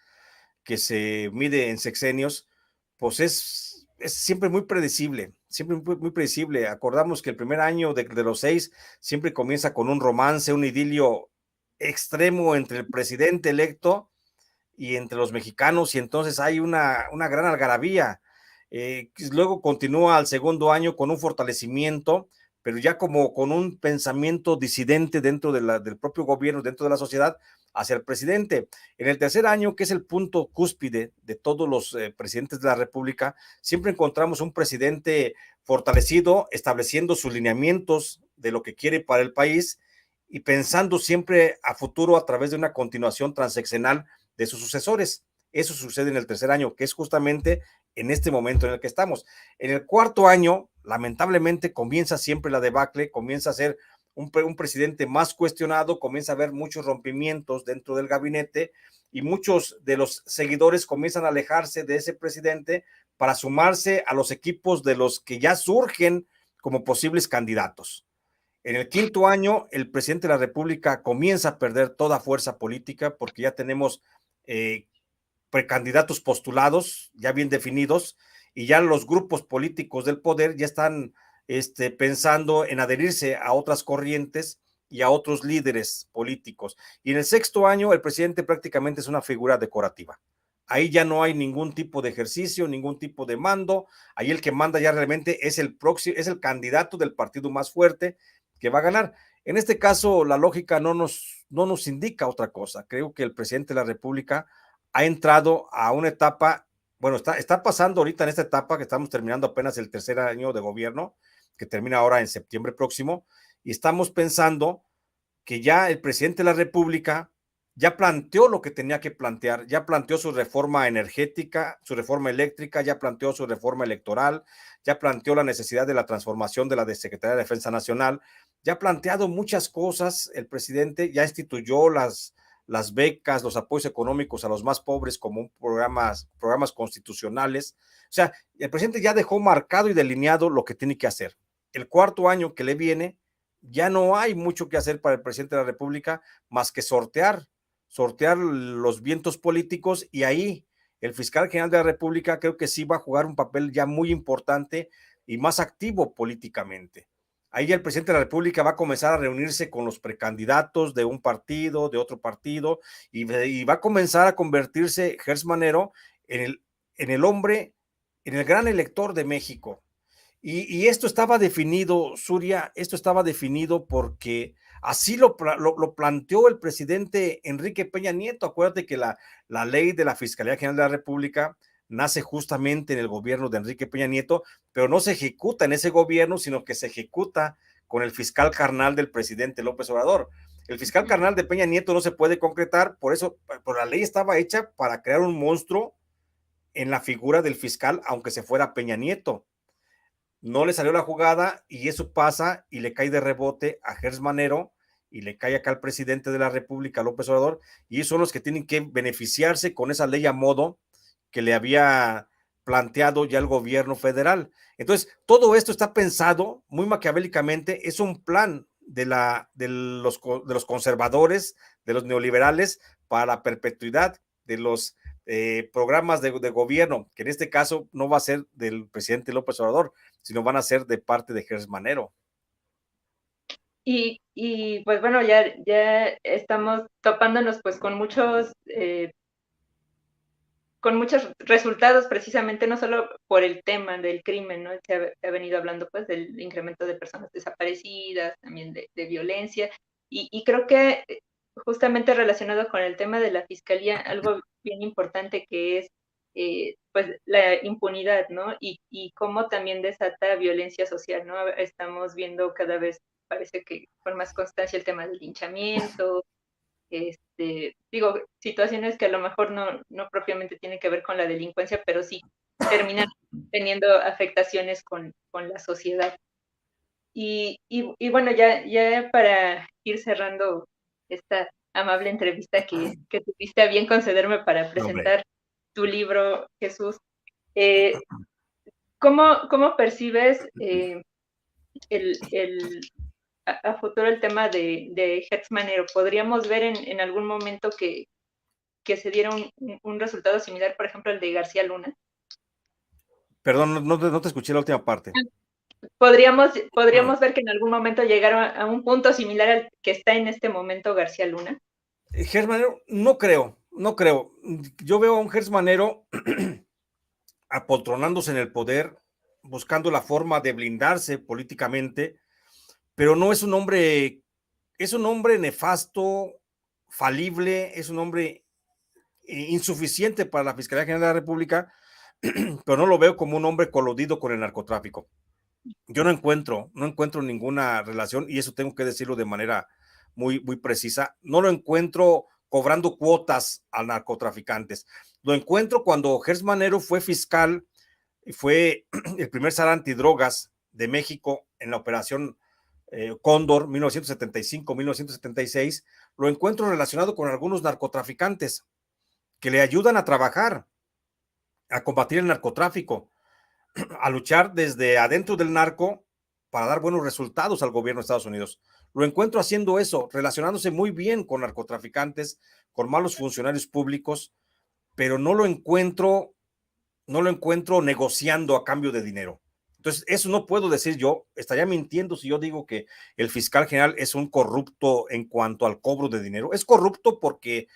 que se mide en sexenios, pues es siempre muy predecible, siempre muy predecible. Acordamos que el primer año de los 6 siempre comienza con un romance, un idilio extremo entre el presidente electo y entre los mexicanos, y entonces hay una gran algarabía. Luego continúa al segundo año con un fortalecimiento, pero ya como con un pensamiento disidente dentro del propio gobierno, dentro de la sociedad, hacia el presidente. En el tercer año, que es el punto cúspide de todos los presidentes de la República, siempre encontramos un presidente fortalecido, estableciendo sus lineamientos de lo que quiere para el país y pensando siempre a futuro a través de una continuación transeccional de sus sucesores. Eso sucede en el tercer año, que es justamente en este momento en el que estamos. En el cuarto año, lamentablemente, comienza siempre la debacle, comienza a ser un presidente más cuestionado, comienza a haber muchos rompimientos dentro del gabinete y muchos de los seguidores comienzan a alejarse de ese presidente para sumarse a los equipos de los que ya surgen como posibles candidatos. En el quinto año, el presidente de la República comienza a perder toda fuerza política porque ya tenemos eh, precandidatos postulados, ya bien definidos, y ya los grupos políticos del poder ya están pensando en adherirse a otras corrientes y a otros líderes políticos. Y en el sexto año, el presidente prácticamente es una figura decorativa. Ahí ya no hay ningún tipo de ejercicio, ningún tipo de mando. Ahí el que manda ya realmente es el próximo, es el candidato del partido más fuerte que va a ganar. En este caso, la lógica no nos indica otra cosa. Creo que el presidente de la República ha entrado a una etapa, bueno, está pasando ahorita en esta etapa que estamos terminando apenas el tercer año de gobierno, que termina ahora en septiembre próximo, y estamos pensando que ya el presidente de la República ya planteó lo que tenía que plantear, ya planteó su reforma energética, su reforma eléctrica, ya planteó su reforma electoral, ya planteó la necesidad de la transformación de la Secretaría de Defensa Nacional, ya ha planteado muchas cosas el presidente, ya instituyó las becas, los apoyos económicos a los más pobres como un programas constitucionales. O sea, el presidente ya dejó marcado y delineado lo que tiene que hacer. El cuarto año que le viene, ya no hay mucho que hacer para el presidente de la República más que sortear los vientos políticos y ahí el fiscal general de la República creo que sí va a jugar un papel ya muy importante y más activo políticamente. Ahí ya el presidente de la República va a comenzar a reunirse con los precandidatos de un partido, de otro partido, y va a comenzar a convertirse Gers Manero en el hombre, en el gran elector de México. Y esto estaba definido, Suria, esto estaba definido porque así lo planteó el presidente Enrique Peña Nieto. Acuérdate que la ley de la Fiscalía General de la República nace justamente en el gobierno de Enrique Peña Nieto, pero no se ejecuta en ese gobierno, sino que se ejecuta con el fiscal carnal del presidente López Obrador. El fiscal carnal de Peña Nieto no se puede concretar, por eso, por la ley estaba hecha para crear un monstruo en la figura del fiscal, aunque se fuera Peña Nieto. No le salió la jugada y eso pasa y le cae de rebote a Gers Manero y le cae acá al presidente de la República, López Obrador, y ellos son los que tienen que beneficiarse con esa ley a modo que le había planteado ya el gobierno federal. Entonces, todo esto está pensado muy maquiavélicamente, es un plan de los conservadores, de los neoliberales, para la perpetuidad de los programas de gobierno, que en este caso no va a ser del presidente López Obrador, sino van a ser de parte de Gers Manero. Y pues bueno, ya estamos topándonos pues con muchos resultados precisamente, no solo por el tema del crimen, ¿no? Se ha venido hablando pues del incremento de personas desaparecidas, también de violencia, y creo que justamente relacionado con el tema de la fiscalía, algo bien importante que es pues la impunidad, ¿no? Y cómo también desata violencia social, ¿no? Estamos viendo cada vez, parece que con más constancia el tema del linchamiento, digo, situaciones que a lo mejor no propiamente tienen que ver con la delincuencia, pero sí terminan teniendo afectaciones con la sociedad. Y bueno, ya para ir cerrando esta amable entrevista que tuviste a bien concederme para No, hombre. presentar tu libro, Jesús, eh, ¿cómo percibes el a futuro el tema de Hertz Manero? ¿Podríamos ver en algún momento que se diera un resultado similar, por ejemplo, al de García Luna? Perdón, no te escuché la última parte. ¿Podríamos ver que en algún momento llegaron a un punto similar al que está en este momento García Luna? Gers Manero, no creo, no creo. Yo veo a un Gers Manero apoltronándose en el poder, buscando la forma de blindarse políticamente, pero no es un hombre nefasto, falible, es un hombre insuficiente para la Fiscalía General de la República, pero no lo veo como un hombre coludido con el narcotráfico. Yo no encuentro ninguna relación, y eso tengo que decirlo de manera muy precisa. No lo encuentro cobrando cuotas a narcotraficantes. Lo encuentro cuando Gers Manero fue fiscal y fue el primer SAR antidrogas de México en la operación Cóndor 1975-1976. Lo encuentro relacionado con algunos narcotraficantes que le ayudan a trabajar, a combatir el narcotráfico, a luchar desde adentro del narco para dar buenos resultados al gobierno de Estados Unidos. Lo encuentro haciendo eso, relacionándose muy bien con narcotraficantes, con malos funcionarios públicos, pero no lo encuentro negociando a cambio de dinero. Entonces, eso no puedo decir yo, estaría mintiendo si yo digo que el fiscal general es un corrupto en cuanto al cobro de dinero. Es corrupto porque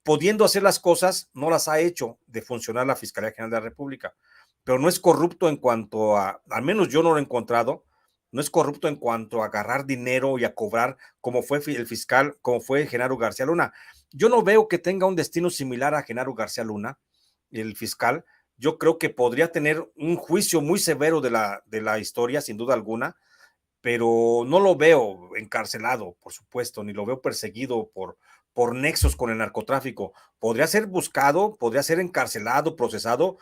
pudiendo hacer las cosas, no las ha hecho de funcionar la Fiscalía General de la República, pero no es corrupto en cuanto al menos yo no lo he encontrado, no es corrupto en cuanto a agarrar dinero y a cobrar como fue el fiscal, como fue Genaro García Luna. Yo no veo que tenga un destino similar a Genaro García Luna, el fiscal. Yo creo que podría tener un juicio muy severo de la historia, sin duda alguna, pero no lo veo encarcelado, por supuesto, ni lo veo perseguido por nexos con el narcotráfico. Podría ser buscado, podría ser encarcelado, procesado,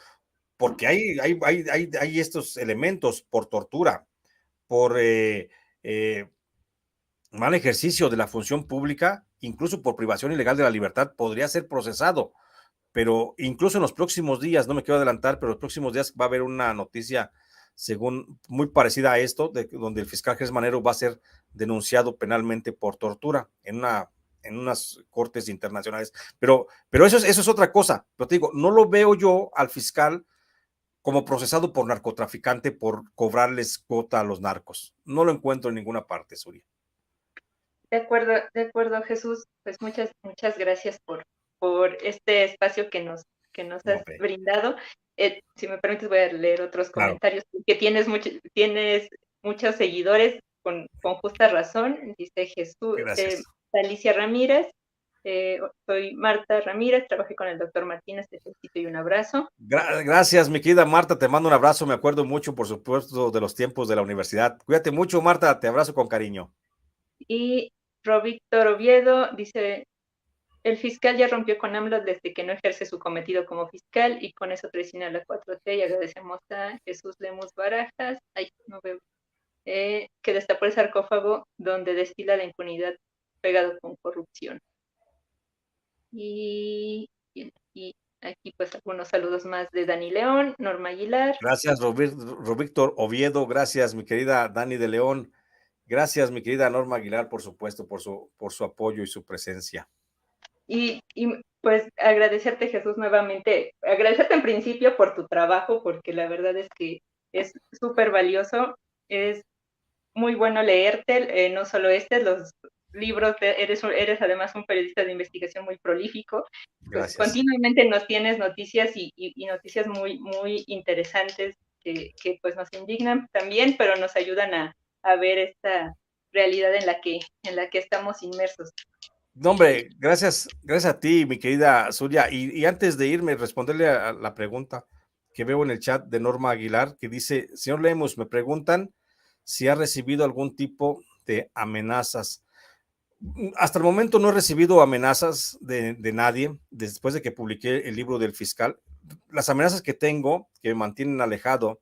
porque hay estos elementos por tortura, por mal ejercicio de la función pública, incluso por privación ilegal de la libertad, podría ser procesado. Pero incluso en los próximos días, no me quiero adelantar, pero en los próximos días va a haber una noticia según muy parecida a esto, donde el fiscal Gers Manero va a ser denunciado penalmente por tortura en unas cortes internacionales. Pero eso es otra cosa. Pero te digo, no lo veo yo al fiscal como procesado por narcotraficante por cobrarles cuota a los narcos. No lo encuentro en ninguna parte, Suri. De acuerdo, Jesús. Pues muchas gracias por este espacio que nos has Okay. brindado. Si me permites, voy a leer otros Claro. comentarios, que tienes muchos seguidores con justa razón. Dice Jesús, Gracias. Alicia Ramírez, soy Marta Ramírez, trabajé con el doctor Martínez, te felicito y un abrazo. Gracias, mi querida Marta, te mando un abrazo, me acuerdo mucho, por supuesto, de los tiempos de la universidad. Cuídate mucho, Marta, te abrazo con cariño. Y Víctor Oviedo dice, el fiscal ya rompió con AMLO desde que no ejerce su cometido como fiscal y con eso traiciona a la 4T y agradecemos a Jesús Lemus Barajas, no veo, que destapó el sarcófago donde destila la impunidad pegado con corrupción. Y aquí pues algunos saludos más de Dani León, Norma Aguilar. Gracias, Víctor Oviedo, gracias, mi querida Dani de León, gracias, mi querida Norma Aguilar, por supuesto, por su apoyo y su presencia. Y pues agradecerte, Jesús, nuevamente, agradecerte en principio por tu trabajo, porque la verdad es que es súper valioso, es muy bueno leerte, no solo los libros, eres además un periodista de investigación muy prolífico, pues Gracias. continuamente nos tienes noticias y noticias muy interesantes que pues nos indignan también, pero nos ayudan a ver esta realidad en la que estamos inmersos. No, hombre, gracias a ti, mi querida Zulia. Y antes de irme, responderle a la pregunta que veo en el chat de Norma Aguilar, que dice, señor Lemus, me preguntan si ha recibido algún tipo de amenazas. Hasta el momento no he recibido amenazas de nadie después de que publiqué el libro del fiscal. Las amenazas que tengo, que me mantienen alejado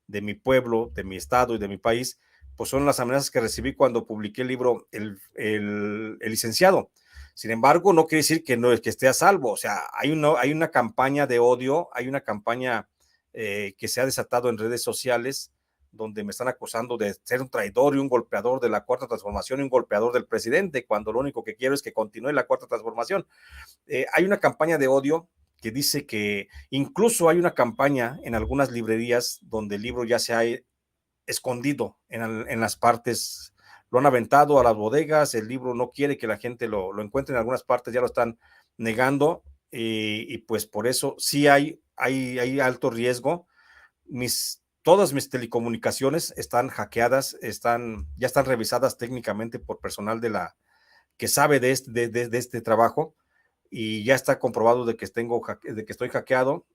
de mi pueblo, de mi estado y de mi país, pues son las amenazas que recibí cuando publiqué el libro el licenciado. Sin embargo, no quiere decir que no es que esté a salvo. O sea, hay una campaña de odio, hay una campaña que se ha desatado en redes sociales donde me están acusando de ser un traidor y un golpeador de la Cuarta Transformación y un golpeador del presidente, cuando lo único que quiero es que continúe la Cuarta Transformación. Hay una campaña de odio que dice que incluso hay una campaña en algunas librerías donde el libro ya se ha escondido en las partes, lo han aventado a las bodegas, el libro no quiere que la gente lo encuentre, en algunas partes ya lo están negando, y pues por eso sí hay alto riesgo. Todas mis telecomunicaciones están hackeadas, ya están revisadas técnicamente por personal que sabe de este trabajo, y ya está comprobado de que estoy hackeado.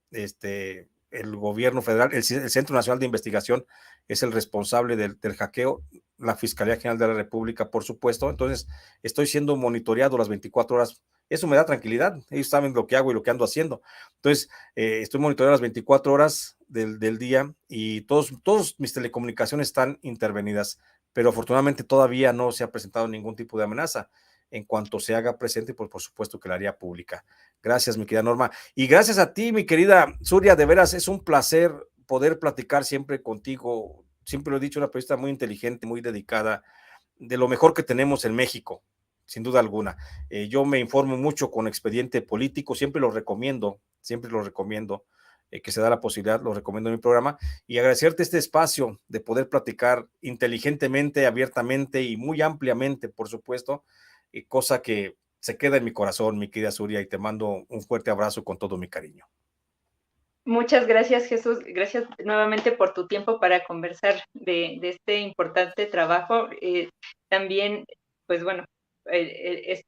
El gobierno federal, el Centro Nacional de Investigación es el responsable del hackeo, la Fiscalía General de la República, por supuesto. Entonces, estoy siendo monitoreado las 24 horas. Eso me da tranquilidad. Ellos saben lo que hago y lo que ando haciendo. Entonces, estoy monitoreado las 24 horas del día, y todos mis telecomunicaciones están intervenidas, pero afortunadamente todavía no se ha presentado ningún tipo de amenaza. En cuanto se haga presente, pues por supuesto que la haría pública. Gracias, mi querida Norma. Y gracias a ti, mi querida Zulia, de veras es un placer poder platicar siempre contigo. Siempre lo he dicho, una periodista muy inteligente, muy dedicada, de lo mejor que tenemos en México, sin duda alguna. Yo me informo mucho con Expediente Político, siempre lo recomiendo, que se da la posibilidad, lo recomiendo en mi programa, y agradecerte este espacio de poder platicar inteligentemente, abiertamente y muy ampliamente, por supuesto, cosa que se queda en mi corazón, mi querida Zulia, y te mando un fuerte abrazo con todo mi cariño. Muchas gracias, Jesús. Gracias nuevamente por tu tiempo para conversar de este importante trabajo. También, pues bueno, que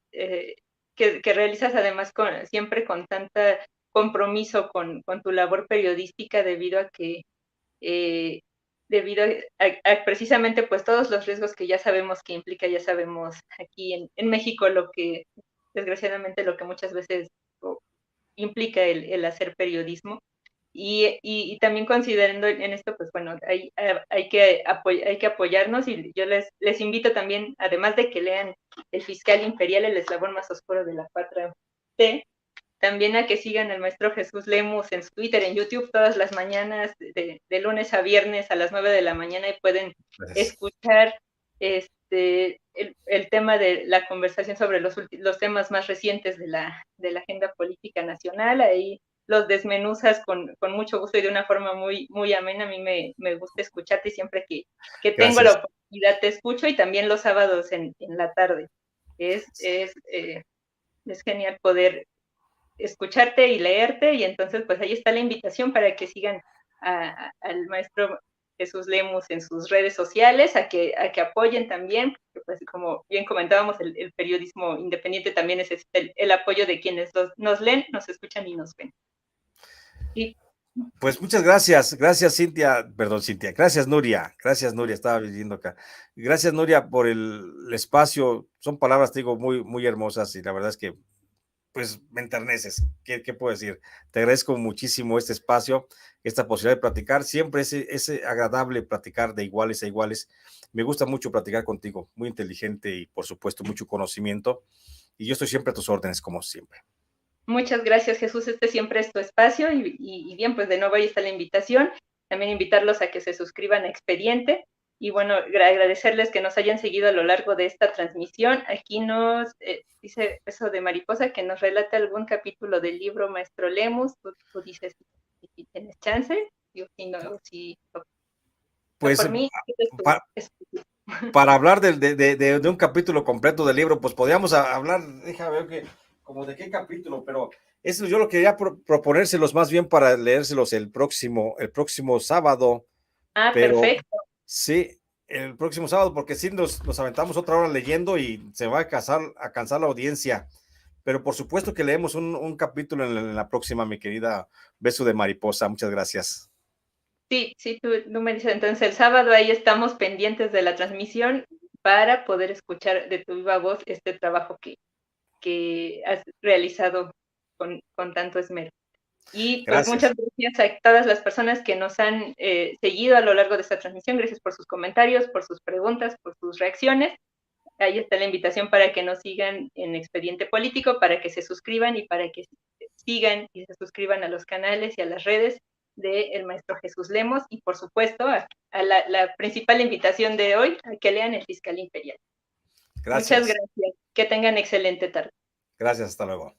realizas además siempre con tanta compromiso con tu labor periodística, eh, debido precisamente pues todos los riesgos que ya sabemos que implica, ya sabemos aquí en México desgraciadamente lo que muchas veces implica el hacer periodismo. Y también considerando en esto, pues bueno, hay que apoyarnos, y yo les invito también, además de que lean El Fiscal Imperial, el eslabón más oscuro de la 4T, también a que sigan al maestro Jesús Lemus en su Twitter, en YouTube, todas las mañanas, de lunes a viernes a las 9 de la mañana, y pueden Gracias. escuchar el tema de la conversación sobre los temas más recientes de la agenda política nacional. Ahí los desmenuzas con mucho gusto y de una forma muy, muy amena. A mí me gusta escucharte, y siempre que tengo la Gracias. oportunidad te escucho, y también los sábados en la tarde. Es genial poder escucharte y leerte, y entonces pues ahí está la invitación para que sigan al maestro Jesús Lemus en sus redes sociales, a que apoyen también, porque pues como bien comentábamos, el periodismo independiente también necesita el apoyo de quienes nos leen, nos escuchan y nos ven. Y Pues muchas gracias Cintia, perdón Cintia, gracias Nuria, estaba viendo acá. Gracias Nuria por el espacio, son palabras, te digo, muy, muy hermosas, y la verdad es que pues me enterneces. ¿Qué puedo decir? Te agradezco muchísimo este espacio, esta posibilidad de platicar. Siempre es agradable platicar de iguales a iguales. Me gusta mucho platicar contigo, muy inteligente y por supuesto mucho conocimiento. Y yo estoy siempre a tus órdenes, como siempre. muchas gracias, Jesús. Este siempre es tu espacio, y bien, pues de nuevo ahí está la invitación. También invitarlos a que se suscriban a Expediente. Y bueno, agradecerles que nos hayan seguido a lo largo de esta transmisión. Aquí nos dice eso de Mariposa, que nos relate algún capítulo del libro Maestro Lemus. Tú dices si tienes chance. Yo si no, si no Pues por mí, pa, para hablar de un capítulo completo del libro, pues podríamos hablar, déjame ver como de qué capítulo, pero eso yo lo quería proponérselos más bien para leérselos el próximo sábado, pero Perfecto. sí, el próximo sábado, porque sí nos aventamos otra hora leyendo y se va a cansar la audiencia. Pero por supuesto que leemos un capítulo en la próxima, mi querida Beso de Mariposa. Muchas gracias. Sí, sí, tú me dices, entonces el sábado ahí estamos pendientes de la transmisión para poder escuchar de tu viva voz este trabajo que has realizado con tanto esmero. Y pues Gracias. muchas gracias a todas las personas que nos han seguido a lo largo de esta transmisión. Gracias por sus comentarios, por sus preguntas, por sus reacciones. Ahí está la invitación para que nos sigan en Expediente Político, para que se suscriban y para que sigan y se suscriban a los canales y a las redes del maestro Jesús Lemos y por supuesto a la principal invitación de hoy, a que lean El Fiscal Imperial. Muchas Gracias. gracias. Que tengan excelente tarde. Gracias. Hasta luego.